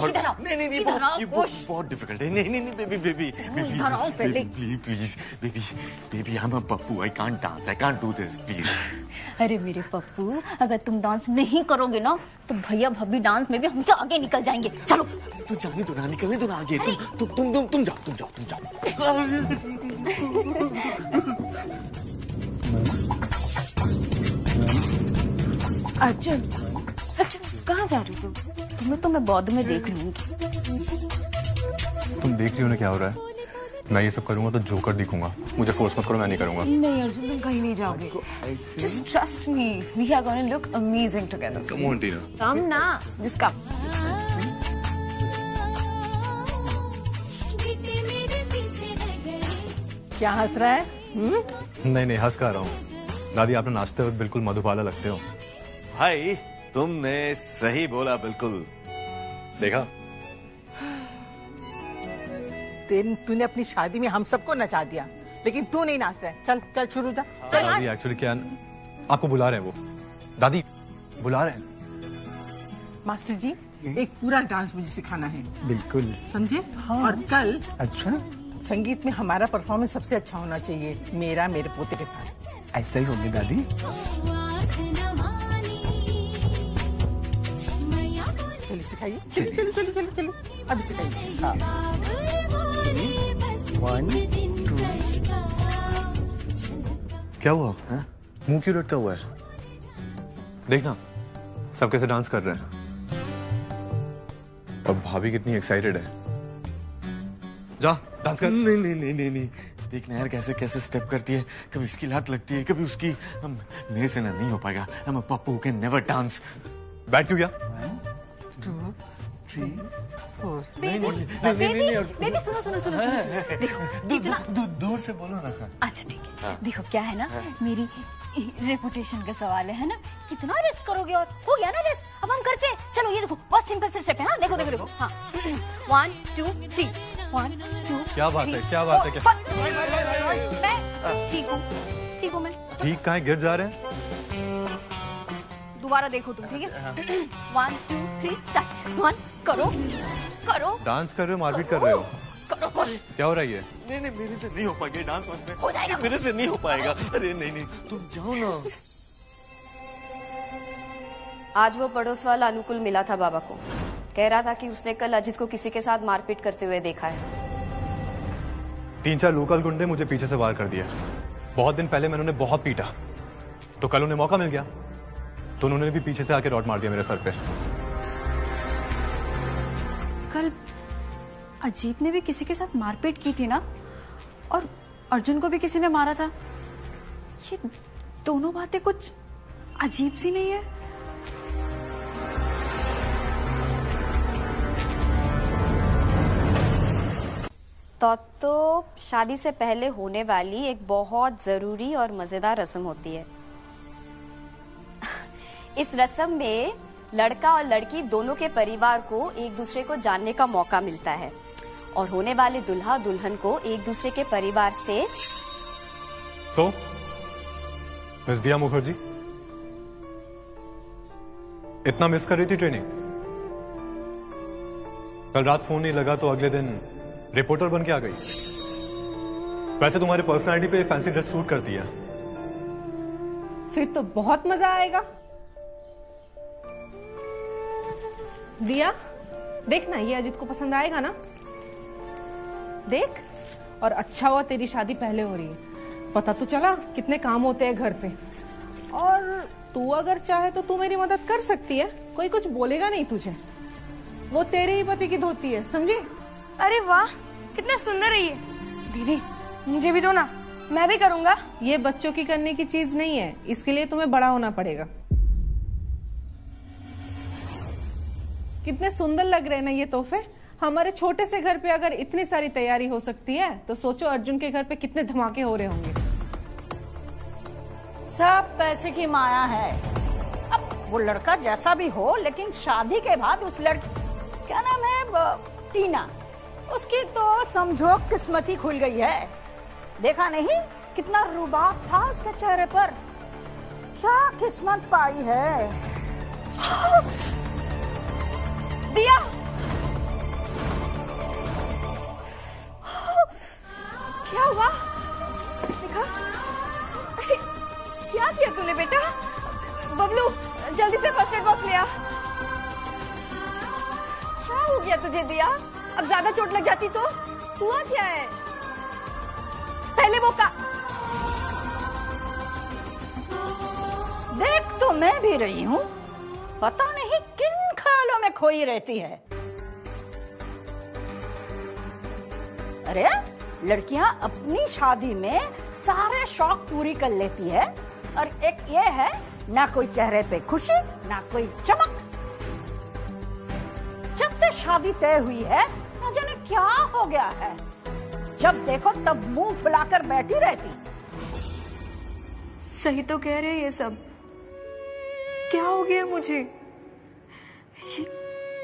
इधर आओ। नहीं बहुत डिफिकल्ट है। नहीं बेबी इधर आओ पहले। Please baby, I am a Pappu, I can't dance, I can't do this, please. अरे मेरे पप्पू, अगर तुम डांस नहीं करोगे ना तो भैया भाभी डांस में भी हमसे आगे निकल जाएंगे। चलो तो जाने दो ना, निकलने दो ना आगे। तुम जाओ। अर्जुन कहाँ जा रही हो? तुम्हें तो मैं बाद में देख लूंगी। तुम देख रही हो ना क्या हो रहा है? मैं ये सब करूंगा तो जोकर दिखूंगा। मुझे फोर्स मत करो, मैं नहीं करूंगा। नहीं अर्जुन, तुम कहीं नहीं जाओगे। Just trust me, we are gonna look amazing together. Come on, Tina. Come ना, just come. क्या हंस रहा है? नहीं हंस कर रहा हूँ। दादी, आपने नाचते वक्त बिल्कुल मधुबाला लगते हो। भाई तुमने सही बोला, बिल्कुल। देखा, तूने अपनी शादी में हम सबको नचा दिया, लेकिन तू नहीं नाच रहा है। चल शुरू जा। दादी एक्चुअली क्या, आपको बुला रहे हैं वो। दादी बुला रहे हैं। मास्टर जी, एक पूरा डांस मुझे सिखाना है। बिल्कुल, समझे? हाँ। और कल अच्छा संगीत में हमारा परफॉर्मेंस सबसे अच्छा होना चाहिए, मेरा मेरे पोते के साथ। ऐसा ही होगी दादी। चलिए सिखाइए। चलो अभी सिखाइए। हाँ। 1 2। क्या हुआ? मुंह क्यों लटका हुआ है? देखना सब कैसे डांस कर रहे हैं, और भाभी कितनी एक्साइटेड है। जा डांस कर। नहीं देखना यार कैसे स्टेप करती है। कभी इसकी लात लगती है, कभी उसकी। मेरे से ना नहीं हो पाएगा। I'm a puppu who can never dance। बैठ क्यों गया? 1 2 3 4। बेबी सुनो। देखो दूर से बोलो ना। अच्छा ठीक है। देखो क्या है ना, मेरी रेपुटेशन का सवाल है ना। कितना रेस्ट करोगे? और हो गया ना रेस्ट, अब हम करते हैं। चलो ये देखो, बहुत सिंपल से स्टेप है। हाँ देखो। हाँ 1 2 3 1 2। क्या बात है? मैं ठीक हूँ मैं। ठीक कहाँ है? गिर जा रहे हैं। दोबारा देखो तुम, ठीक है? 1 2 3 स्टार्ट। 1 करो। डांस कर रहे हो, मारपीट कर रहे हो? करो। क्या हो रहा है ये? नहीं मेरे से नहीं हो पाएगा डांस में। हो जाएगा। मेरे से नहीं हो पाएगा। अरे नहीं तुम जाओ ना। आज वो पड़ोस वाला अनुकूल मिला था बाबा को। कह रहा था कि उसने कल अजित को किसी के साथ मारपीट करते हुए देखा है। 3-4 लोकल गुंडे मुझे पीछे से वार कर दिया। बहुत दिन पहले मैंने उन्हें बहुत पीटा, तो कल उन्हें मौका मिल गया तो उन्होंने भी पीछे से आके रॉड मार दिया मेरे सर पे। कल अजीत ने भी किसी के साथ मारपीट की थी ना, और अर्जुन को भी किसी ने मारा था। ये दोनों बातें कुछ अजीब सी नहीं है? तो शादी से पहले होने वाली एक बहुत जरूरी और मजेदार रस्म होती है। इस रस्म में लड़का और लड़की दोनों के परिवार को एक दूसरे को जानने का मौका मिलता है, और होने वाले दुल्हा दुल्हन को एक दूसरे के परिवार से। तो मिस दिया मुखर्जी इतना मिस कर रही थी ट्रेनिंग? कल रात फोन नहीं लगा तो अगले दिन रिपोर्टर बन के आ गई। वैसे तुम्हारी पर्सनालिटी पे फैंसी ड्रेस सूट करती है। फिर तो बहुत मजा आएगा। दिया देखना, ये अजित को पसंद आएगा ना? देख, और अच्छा हुआ तेरी शादी पहले हो रही है। पता तो चला कितने काम होते हैं घर पे। और तू अगर चाहे तो तू मेरी मदद कर सकती है, कोई कुछ बोलेगा नहीं तुझे। वो तेरे ही पति की धोती है, समझी? अरे वाह, कितना सुंदर है ये। दीदी मुझे भी दो ना, मैं भी करूंगा। ये बच्चों की करने की चीज नहीं है, इसके लिए तुम्हें बड़ा होना पड़ेगा। कितने सुंदर लग रहे हैं ना ये तोहफे। हमारे छोटे से घर पे अगर इतनी सारी तैयारी हो सकती है तो सोचो अर्जुन के घर पे कितने धमाके हो रहे होंगे। सब पैसे की माया है। अब वो लड़का जैसा भी हो, लेकिन शादी के बाद उस लड़की, क्या नाम है, टीना, उसकी तो समझो किस्मत ही खुल गई है। देखा नहीं कितना रुबाब था उसके चेहरे पर, क्या किस्मत पाई है। दिया, क्या हुआ? देखा? क्या किया तूने बेटा? बबलू जल्दी से फर्स्ट एड बॉक्स ले आ। क्या हो गया तुझे दिया? अब ज्यादा चोट लग जाती तो? हुआ क्या है? पहले वो का देख तो मैं भी रही हूँ, पता नहीं किन ख्यालों में खोई रहती है। अरे लड़कियां अपनी शादी में सारे शौक पूरी कर लेती है, और एक ये है, ना कोई चेहरे पे खुशी, ना कोई चमक। जब से शादी तय हुई है ना जाने क्या हो गया है, जब देखो तब मुंह फुलाकर बैठी रहती। सही तो कह रहे हैं ये सब। क्या हो गया मुझे? ये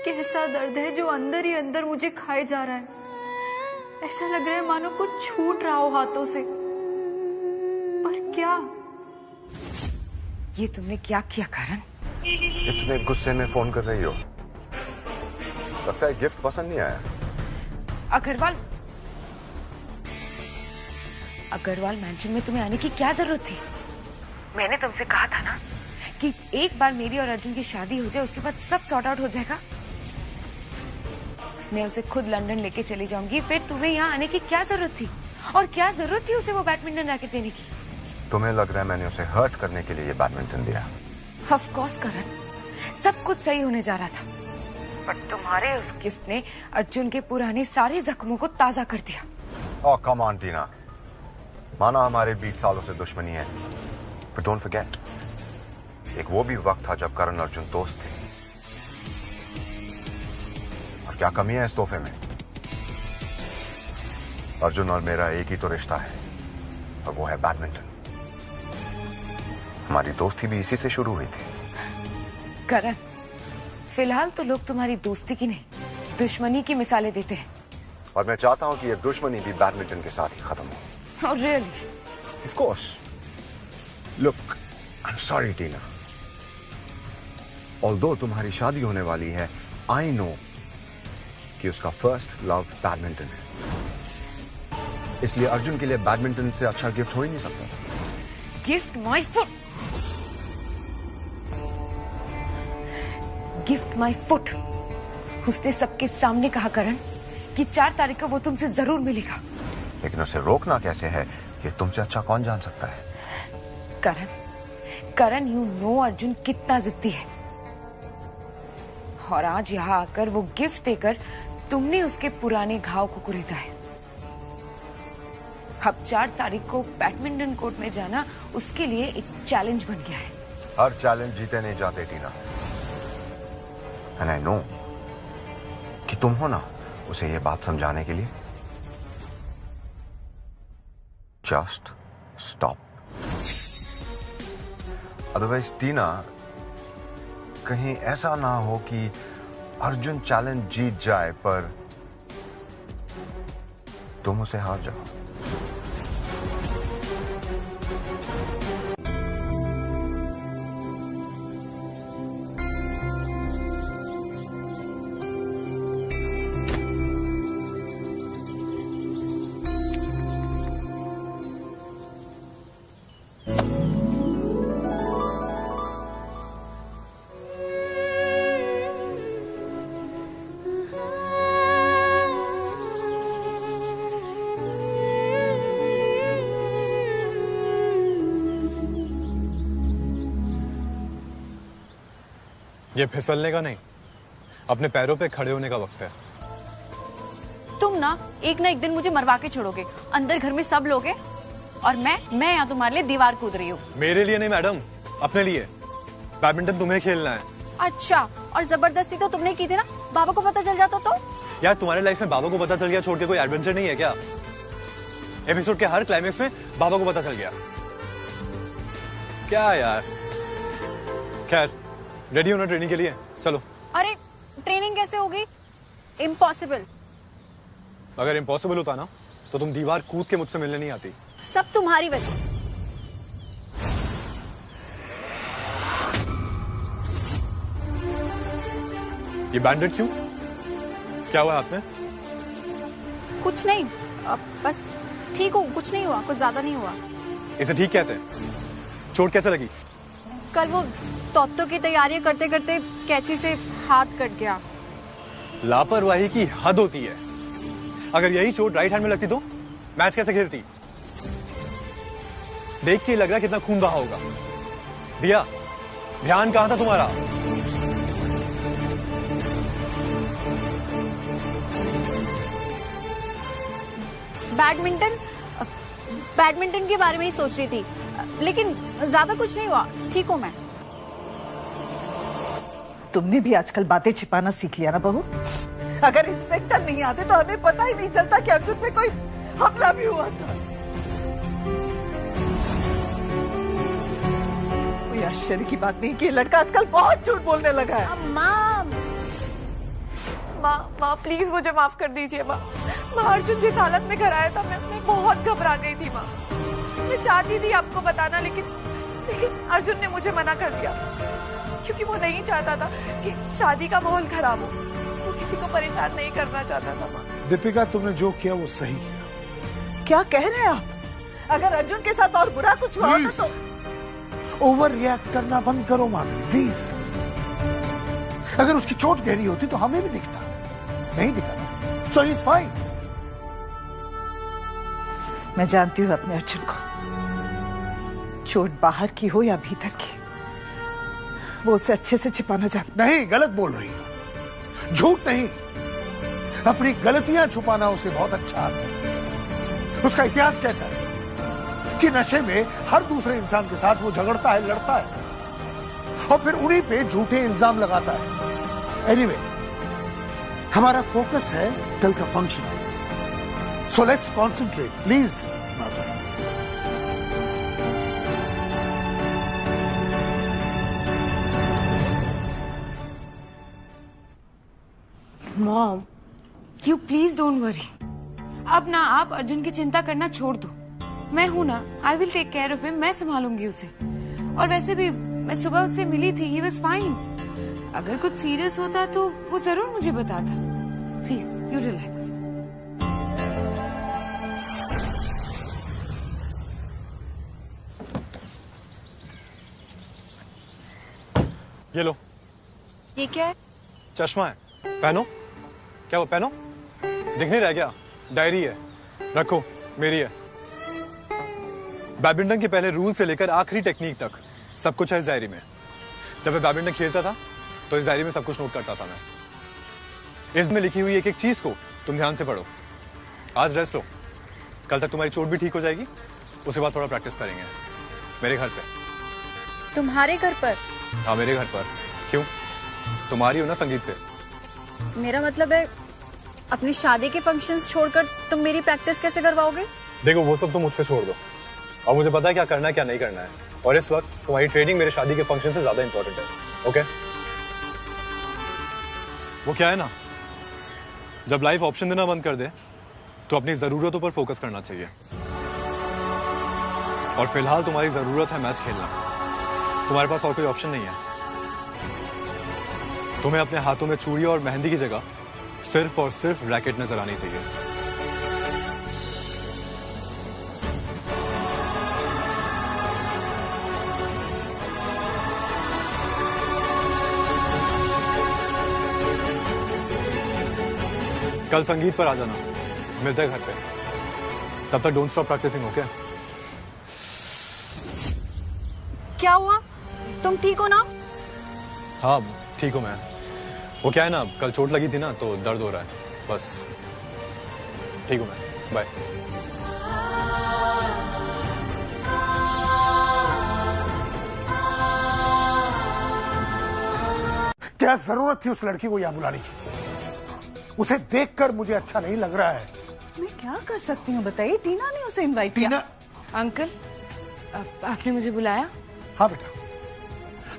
कैसा दर्द है जो अंदर ही अंदर मुझे खाए जा रहा है। ऐसा लग रहा है मानो कुछ छूट रहा हो हाथों से। पर क्या? ये तुमने क्या किया करण? इतने गुस्से में फोन कर रही हो? लगता है गिफ्ट पसंद नहीं आया। अग्रवाल मैंशन में तुम्हें आने की क्या जरूरत थी? मैंने तुमसे कहा था ना कि एक बार मेरी और अर्जुन की शादी हो जाए, उसके बाद सब सॉर्ट आउट हो जाएगा। मैं उसे खुद लंदन लेके चली जाऊंगी, फिर तुम्हें यहाँ आने की क्या जरूरत थी? और क्या जरूरत थी उसे वो बैडमिंटन रैकेट देने की? तुम्हें लग रहा है मैंने उसे हर्ट करने के लिए ये बैडमिंटन दिया? ऑफ कोर्स करण, सब कुछ सही होने जा रहा था, पर तुम्हारे उस गिफ्ट ने अर्जुन के पुराने सारे जख्मों को ताजा कर दिया। ओह कम ऑन टीना, माना हमारे 20 सालों से दुश्मनी है, पर डोंट फॉरगेट, एक वो भी वक्त था जब करण अर्जुन दोस्त थे। और क्या कमी है इस तोहफे में? अर्जुन और मेरा एक ही तो रिश्ता है, और वो है बैडमिंटन। हमारी दोस्ती भी इसी से शुरू हुई थी। करण, फिलहाल तो लोग तुम्हारी दोस्ती की नहीं, दुश्मनी की मिसालें देते हैं। और मैं चाहता हूं कि ये दुश्मनी भी बैडमिंटन के साथ ही खत्म हो। Oh, really? Of course. Look, I'm sorry, Tina. Although तुम्हारी शादी होने वाली है, I know कि उसका फर्स्ट लव बैडमिंटन है। इसलिए अर्जुन के लिए बैडमिंटन से अच्छा गिफ्ट हो ही नहीं सकता। Gift my foot, gift my foot. उसने सबके सामने कहा करण कि 4 तारीख को वो तुमसे जरूर मिलेगा। लेकिन उसे रोकना कैसे है, ये तुमसे अच्छा कौन जान सकता है? करण, यू नो अर्जुन कितना जिद्दी है, और आज यहाँ आकर वो गिफ्ट देकर तुमने उसके पुराने घाव को कुरेदा है। अब 4 तारीख को बैडमिंटन कोर्ट में जाना उसके लिए एक चैलेंज बन गया है। हर चैलेंज जीते नहीं जाते टीना, एंड आई नो कि तुम हो ना उसे ये बात समझाने के लिए। जस्ट स्टॉप, अदरवाइज टीना, कहीं ऐसा ना हो कि अर्जुन चैलेंज जीत जाए पर तुम उसे हार जाओ। ये फिसलने का नहीं, अपने पैरों पे खड़े होने का वक्त है। तुम ना एक दिन मुझे मरवा के छोड़ोगे। अंदर घर में सब लोग हैं और मैं यहाँ तुम्हारे लिए दीवार कूद रही हूँ। मेरे लिए नहीं मैडम, अपने लिए। बैडमिंटन तुम्हें खेलना है। अच्छा, और जबरदस्ती तो तुमने की थी ना, बाबा को पता चल जाता तो? यार तुम्हारे लाइफ में बाबा को पता चल गया छोड़ के कोई एडवेंचर नहीं है क्या? एपिसोड के हर क्लाइमेक्स में बाबा को पता चल गया क्या यार? खैर, रेडी हो ना ट्रेनिंग के लिए? चलो। अरे ट्रेनिंग कैसे होगी? इम्पॉसिबल। अगर इम्पॉसिबल होता ना तो तुम दीवार कूद के मुझसे मिलने नहीं आती। सब तुम्हारी वजह। ये बैंडेड क्यों? क्या हुआ हाथ में? कुछ नहीं, बस ठीक हूँ, कुछ नहीं हुआ, कुछ ज्यादा नहीं हुआ। इसे ठीक कहते हैं? चोट कैसे लगी? कल वो तोत्तो की तैयारियां करते करते कैंची से हाथ कट गया। लापरवाही की हद होती है। अगर यही चोट राइट हैंड में लगती तो मैच कैसे खेलती? देख के लग रहा कितना खून बहा होगा। दिया, ध्यान कहां था तुम्हारा? बैडमिंटन के बारे में ही सोच रही थी, लेकिन ज्यादा कुछ नहीं हुआ, ठीक हूँ मैं। तुमने भी आजकल बातें छिपाना सीख लिया ना बहू। अगर इंस्पेक्टर नहीं आते तो हमें पता ही नहीं चलता कि अर्जुन पे कोई हमला भी हुआ था। कोई आश्चर्य की बात नहीं कि लड़का आजकल बहुत झूठ बोलने लगा है। माँ प्लीज मुझे माफ कर दीजिए माँ। अर्जुन जिस हालत में घर आया था मैं बहुत घबरा गई थी माँ। मैं चाहती थी आपको बताना, लेकिन अर्जुन ने मुझे मना कर दिया क्योंकि वो नहीं चाहता था कि शादी का माहौल खराब हो। वो किसी को परेशान नहीं करना चाहता था माँ। दीपिका, तुमने जो किया वो सही किया। क्या कह रहे हैं आप? अगर अर्जुन के साथ और बुरा कुछ हुआ होता तो ओवर रिएक्ट करना बंद करो माधुरी, प्लीज। अगर उसकी चोट गहरी होती तो हमें भी दिखता, नहीं दिखा। सो ही इज फाइन। मैं जानती हूँ अपने अर्जुन को, चोट बाहर की हो या भीतर की, वो उसे अच्छे से छिपाना जानता। नहीं, गलत बोल रही हो, झूठ नहीं। अपनी गलतियां छुपाना उसे बहुत अच्छा आता है। उसका इतिहास कहता है कि नशे में हर दूसरे इंसान के साथ वो झगड़ता है, लड़ता है और फिर उन्हीं पे झूठे इल्जाम लगाता है। एनीवे, हमारा फोकस है कल का function. So let's concentrate please. Mom, you please don't worry. अब ना आप अर्जुन की चिंता करना छोड़ दो। मैं हूं ना, I will take care of him. मैं संभालूंगी उसे। और वैसे भी मैं सुबह उससे मिली थी, ही वाज फाइन। अगर कुछ सीरियस होता तो वो जरूर मुझे बताता। Please you relax. ये लो। ये क्या है? चश्मा है, पहनो। क्या वो पहनो? दिख नहीं रहा क्या? डायरी है, रखो, मेरी है। बैडमिंटन के पहले रूल से लेकर आखिरी टेक्निक तक सब कुछ है इस डायरी में। जब मैं बैडमिंटन खेलता था तो इस डायरी में सब कुछ नोट करता था मैं। इसमें लिखी हुई एक एक चीज को तुम ध्यान से पढ़ो। आज रेस्ट लो, कल तक तुम्हारी चोट भी ठीक हो जाएगी। उसके बाद थोड़ा प्रैक्टिस करेंगे मेरे घर पे। तुम्हारे घर पर? हाँ, मेरे घर पर। क्यों, तुम्हारी हो ना संगीत पे? मेरा मतलब है अपनी शादी के फंक्शंस छोड़कर तुम मेरी प्रैक्टिस कैसे करवाओगे? देखो, वो सब तुम मुझ पे छोड़ दो। और मुझे पता है क्या करना है क्या नहीं करना है। और इस वक्त तुम्हारी ट्रेनिंग मेरे शादी के फंक्शन से ज्यादा इंपॉर्टेंट है। ओके? वो क्या है ना, जब लाइफ ऑप्शन देना बंद कर दे तो अपनी जरूरतों पर फोकस करना चाहिए। और फिलहाल तुम्हारी जरूरत है मैच खेलना। तुम्हारे पास और कोई ऑप्शन नहीं है। तुम्हें अपने हाथों में चूड़ी और मेहंदी की जगह सिर्फ और सिर्फ रैकेट नजर आनी चाहिए। कल संगीत पर आ जाना, मिलते हैं घर पे। तब तक डोंट स्टॉप प्रैक्टिसिंग। ओके? क्या हुआ? तुम ठीक हो ना? हाँ ठीक हूँ मैं। वो क्या है ना, कल चोट लगी थी ना तो दर्द हो रहा है बस। ठीक हूँ मैं, बाय। क्या जरूरत थी उस लड़की को यहाँ बुलाने की? उसे देखकर मुझे अच्छा नहीं लग रहा है। मैं क्या कर सकती हूँ बताइए? टीना ने उसे इनवाइट किया। अंकल आपने मुझे बुलाया? हाँ बेटा,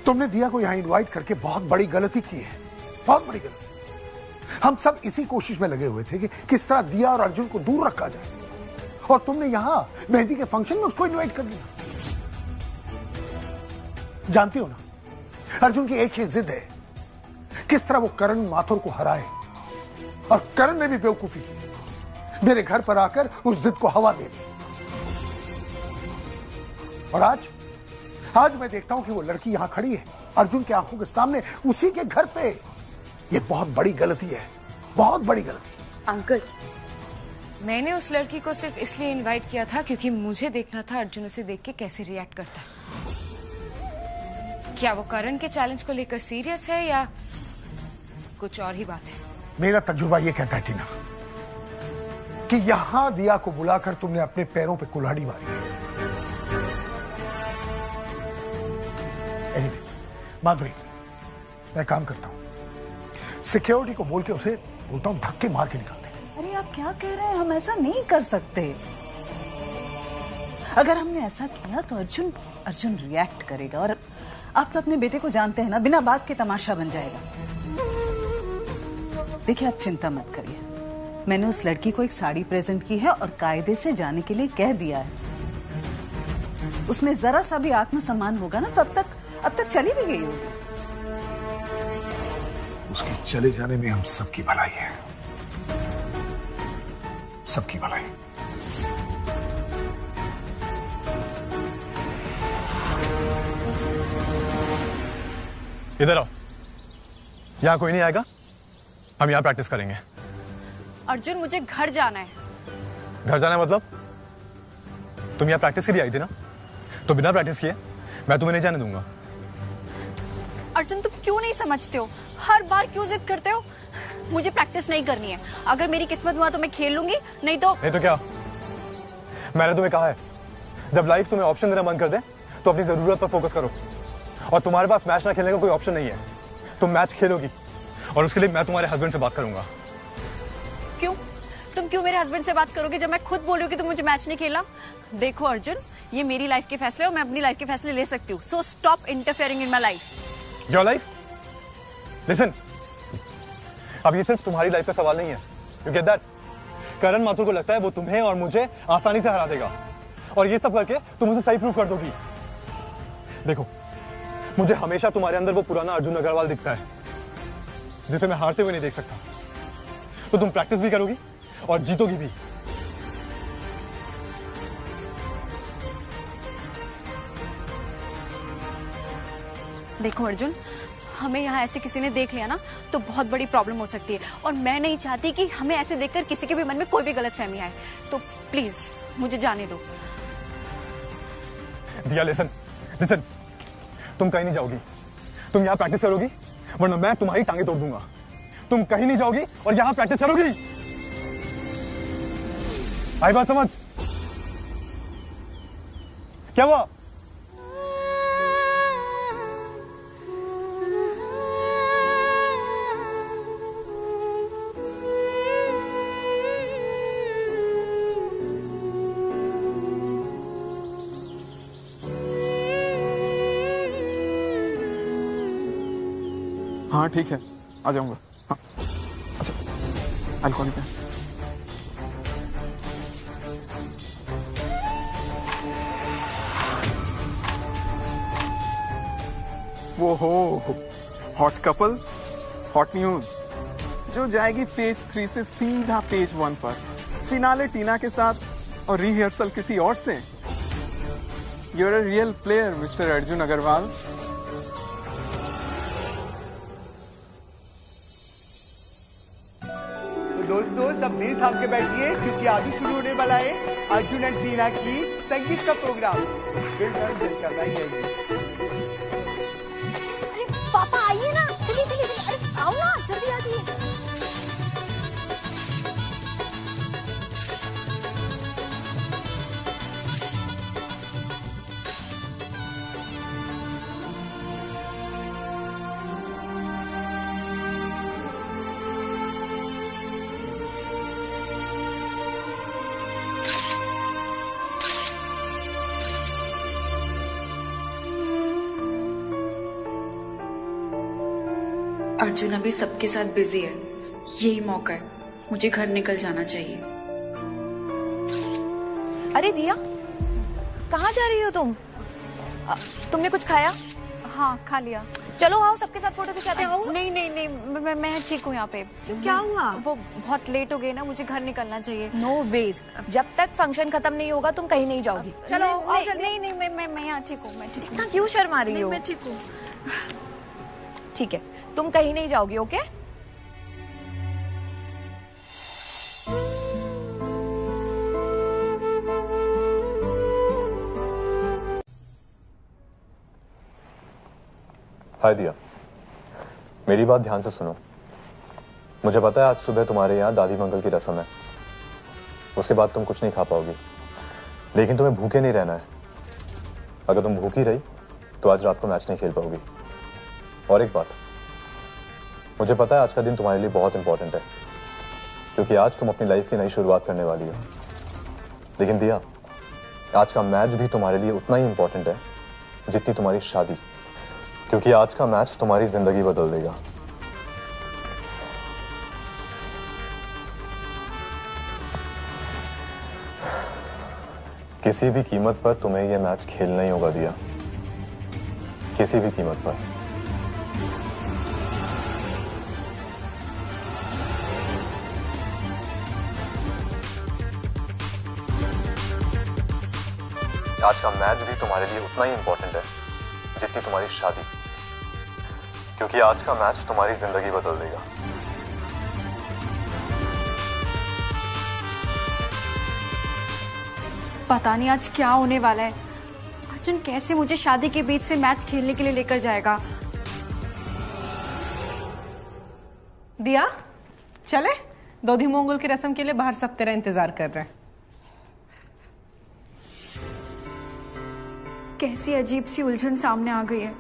तुमने दिया को यहाँ इनवाइट करके बहुत बड़ी गलती की है, बहुत बड़ी गलती। हम सब इसी कोशिश में लगे हुए थे कि किस तरह दिया और अर्जुन को दूर रखा जाए, और तुमने यहाँ मेहंदी के फंक्शन में उसको इनवाइट कर दिया। जानती हो ना, अर्जुन की एक ही जिद है, किस तरह वो करण माथुर को हराए, और करण ने भी बेवकूफी की, मेरे घर पर आकर उस जिद को हवा दे दी। और आज मैं देखता हूं कि वो लड़की यहां खड़ी है अर्जुन की आंखों के सामने, उसी के घर पे। ये बहुत बड़ी गलती है, बहुत बड़ी गलती। अंकल मैंने उस लड़की को सिर्फ इसलिए इनवाइट किया था क्योंकि मुझे देखना था अर्जुन उसे देख के कैसे रिएक्ट करता है। क्या वो करण के चैलेंज को लेकर सीरियस है या कुछ और ही बात है? मेरा तजुर्बा ये कहता है टीना कि यहां दिया को बुलाकर तुमने अपने पैरों पे कुल्हाड़ी मारी है। माधुरी, मैं काम करता हूं, सिक्योरिटी को बोल के उसे बोलता हूं धक्के मार के निकालते। अरे आप क्या कह रहे हैं? हम ऐसा नहीं कर सकते। अगर हमने ऐसा किया तो अर्जुन रिएक्ट करेगा, और आप तो अपने बेटे को जानते हैं ना, बिना बात के तमाशा बन जाएगा। देखिए आप चिंता मत करिए, मैंने उस लड़की को एक साड़ी प्रेजेंट की है और कायदे से जाने के लिए कह दिया है। उसमें जरा सा भी आत्मसम्मान होगा ना तो अब तक चली भी गई होगी। उसके चले जाने में हम सबकी भलाई है, सबकी भलाई। इधर आओ, यहां कोई नहीं आएगा, हम यहां प्रैक्टिस करेंगे। अर्जुन मुझे घर जाना है। घर जाना है मतलब? तुम यहां प्रैक्टिस के लिए आई थी ना, तो बिना प्रैक्टिस किए मैं तुम्हें नहीं जाने दूंगा। अर्जुन तुम क्यों नहीं समझते हो? हर बार क्यों जिद करते हो? मुझे प्रैक्टिस नहीं करनी है। अगर मेरी किस्मत हुआ तो मैं खेल लूंगी, नहीं तो क्या? मैंने तुम्हें कहा है, जब लाइफ तुम्हें ऑप्शन देना बंद कर दे तो अपनी जरूरत पर फोकस करो, और तुम्हारे पास मैच ना खेलने का कोई ऑप्शन नहीं है। तुम मैच खेलोगी और उसके लिए मैं तुम्हारे हस्बैंड से बात करूंगा। क्यों? तुम क्यों मेरे हस्बैंड से बात करोगे जब मैं खुद बोल रही हूँ कि तुम मुझे मैच नहीं खेलना? देखो अर्जुन, ये मेरी लाइफ के फैसले और मैं अपनी लाइफ के फैसले ले सकती हूँ, so stop interfering in my life. Your life? Listen, अब ये सिर्फ तुम्हारी लाइफ का सवाल नहीं है, यू गेट दैट? करण माथुर को लगता है वो तुम्हें और मुझे आसानी से हरा देगा, और ये सब करके तुम उसे सही प्रूफ कर दोगी। देखो, मुझे हमेशा तुम्हारे अंदर वो पुराना अर्जुन अग्रवाल दिखता है जिसे मैं हारते हुए नहीं देख सकता। तो तुम प्रैक्टिस भी करोगी और जीतोगी भी। देखो अर्जुन, हमें यहाँ ऐसे किसी ने देख लिया ना तो बहुत बड़ी प्रॉब्लम हो सकती है, और मैं नहीं चाहती कि हमें ऐसे देखकर किसी के भी मन में कोई भी गलतफहमी आए। तो प्लीज मुझे जाने दो। दिया लिसन, तुम कहीं नहीं जाओगी, तुम यहाँ प्रैक्टिस करोगी, वरना मैं तुम्हारी टांगे तोड़ दूंगा। तुम कहीं नहीं जाओगी और यहाँ प्रैक्टिस करोगी। आई बात समझ? क्या हुआ? हाँ ठीक है, आ जाऊंगा। हाँ अच्छा, अल्कोहल क्या? वो हो हॉट कपल, हॉट न्यूज जो जाएगी पेज 3 से सीधा पेज 1 पर। फिनाले टीना के साथ और रिहर्सल किसी और से। You are a real player mister Arjun Agrawal. दोस्तों सब दिल थाम के बैठिए क्योंकि अभी शुरू होने वाला है अर्जुन एंड टीना की संगीत का प्रोग्राम। पापा आइए ना, चलिए चलिए, अरे आओ ना जल्दी। अर्जुन अभी सबके साथ बिजी है, यही मौका है, मुझे घर निकल जाना चाहिए। अरे दिया, कहाँ जा रही हो तुम? तुमने कुछ खाया? हाँ, खा लिया। चलो आओ, सबके साथ फोटो खिंचाते हैं। नहीं नहीं नहीं, मैं ठीक हूँ यहाँ पे। क्या हुआ? वो बहुत लेट हो गई ना, मुझे घर निकलना चाहिए। नो वेज, जब तक फंक्शन खत्म नहीं होगा तुम कहीं नहीं जाओगी। चलो नहीं नहीं, मैं यहाँ ठीक हूँ, मैं ठीक हूँ। इतना क्यों शर्मा रही हो? मैं ठीक हूँ। ठीक है, तुम कहीं नहीं जाओगी, ओके? हाय दिया, मेरी बात ध्यान से सुनो। मुझे पता है आज सुबह तुम्हारे यहाँ दादी मंगल की रस्म है, उसके बाद तुम कुछ नहीं खा पाओगी, लेकिन तुम्हें भूखे नहीं रहना है। अगर तुम भूखी रही तो आज रात को मैच नहीं खेल पाओगी। और एक बात, मुझे पता है आज का दिन तुम्हारे लिए बहुत इंपॉर्टेंट है, क्योंकि आज तुम अपनी लाइफ की नई शुरुआत करने वाली हो। लेकिन दिया, आज का मैच भी तुम्हारे लिए उतना ही इंपॉर्टेंट है जितनी तुम्हारी शादी, क्योंकि आज का मैच तुम्हारी जिंदगी बदल देगा। किसी भी कीमत पर तुम्हें यह मैच खेलना ही होगा दिया, किसी भी कीमत पर। आज का मैच भी तुम्हारे लिए उतना ही इंपॉर्टेंट है जितनी तुम्हारी शादी, क्योंकि आज का मैच तुम्हारी जिंदगी बदल देगा। पता नहीं आज क्या होने वाला है। अर्जुन कैसे मुझे शादी के बीच से मैच खेलने के लिए लेकर जाएगा। दिया, चले? दोधी मंगल की रस्म के लिए बाहर सब तेरा इंतजार कर रहे हैं। कैसी अजीब सी उलझन सामने आ गई है।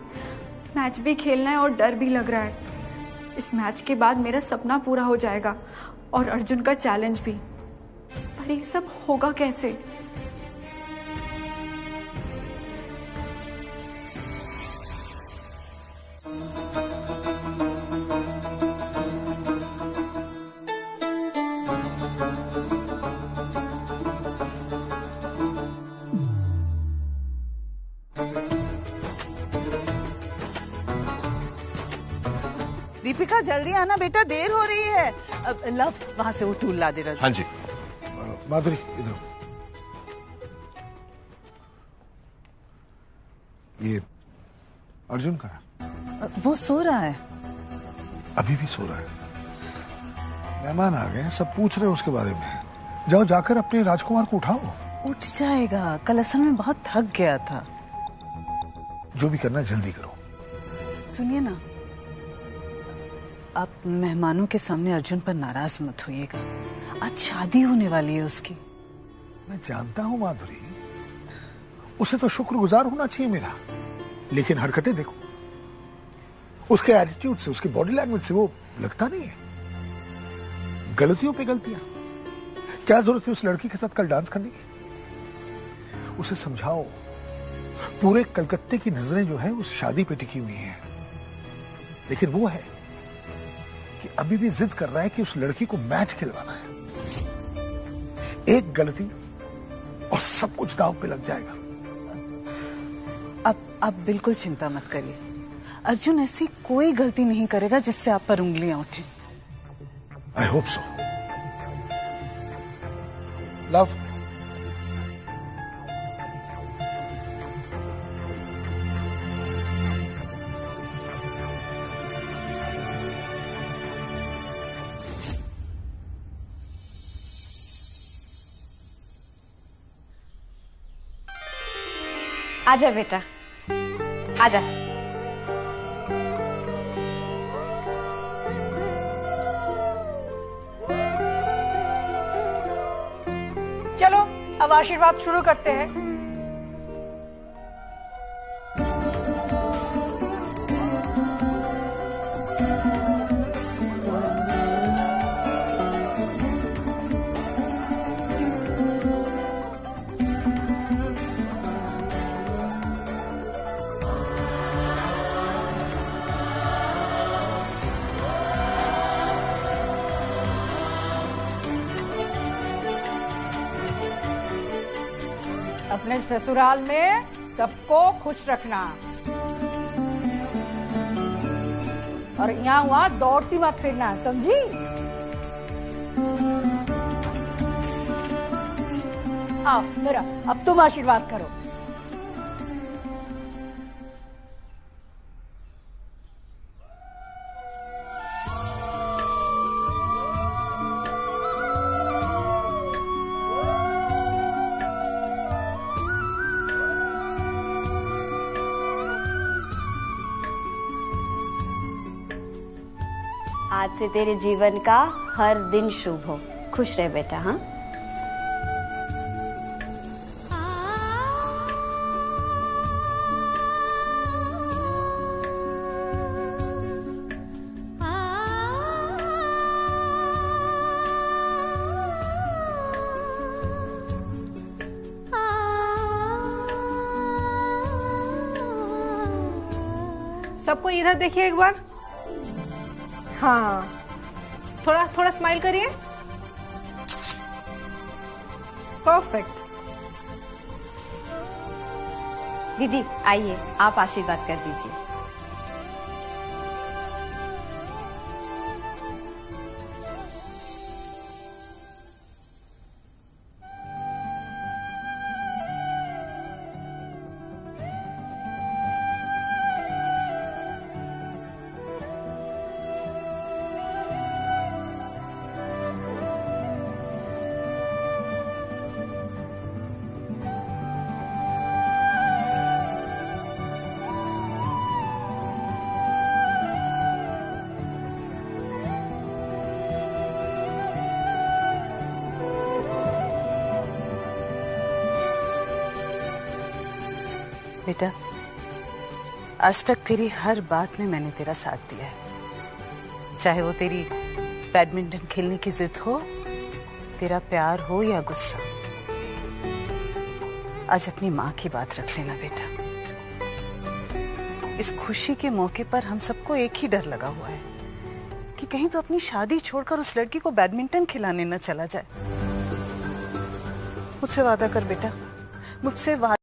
मैच भी खेलना है और डर भी लग रहा है। इस मैच के बाद मेरा सपना पूरा हो जाएगा और अर्जुन का चैलेंज भी, पर ये सब होगा कैसे? दीपिका जल्दी आना बेटा, देर हो रही है। लव वहां से वो टूल ला दे रहा। हाँ जी। माधुरी इधर। ये अर्जुन का है? वो सो रहा है। अभी भी सो रहा है? मेहमान आ गए, सब पूछ रहे हैं उसके बारे में। जाओ जाकर अपने राजकुमार को उठाओ। उठ जाएगा, कल असल में बहुत थक गया था। जो भी करना जल्दी करो। सुनिए ना, आप मेहमानों के सामने अर्जुन पर नाराज मत होइएगा। आज शादी होने वाली है उसकी। मैं जानता हूं माधुरी, उसे तो शुक्रगुजार होना चाहिए मेरा, लेकिन हरकतें देखो, उसके एटीट्यूड से, उसकी बॉडी लैंग्वेज से वो लगता नहीं है। गलतियों पे गलतियां। क्या जरूरत है उस लड़की के साथ कल डांस करने की? उसे समझाओ, पूरे कलकत्ते की नजरें जो है उस शादी पे टिकी हुई हैं। लेकिन वो है कि अभी भी जिद कर रहा है कि उस लड़की को मैच खिलवाना है। एक गलती और सब कुछ दांव पे लग जाएगा। अब आप बिल्कुल चिंता मत करिए, अर्जुन ऐसी कोई गलती नहीं करेगा जिससे आप पर उंगलियां उठें। I hope so. लव, आजा बेटा, आजा। चलो अब आशीर्वाद शुरू करते हैं। अपने ससुराल में सबको खुश रखना और यहाँ वहाँ दौड़ती मत फिरना, समझी? आओ मेरा, अब तुम आशीर्वाद करो। आज से तेरे जीवन का हर दिन शुभ हो। खुश रहे बेटा। हाँ, सबको इधर देखिए एक बार। हाँ, थोड़ा थोड़ा स्माइल करिए। परफेक्ट। दीदी आइए, आप आशीर्वाद कर दीजिए। बेटा, आज तक तेरी हर बात में मैंने तेरा साथ दिया है, चाहे वो तेरी बैडमिंटन खेलने की जिद हो, तेरा प्यार हो या गुस्सा। आज अपनी माँ की बात रख लेना बेटा। इस खुशी के मौके पर हम सबको एक ही डर लगा हुआ है कि कहीं तो अपनी शादी छोड़कर उस लड़की को बैडमिंटन खिलाने न चला जाए। मुझसे वादा कर बेटा, मुझसे वादा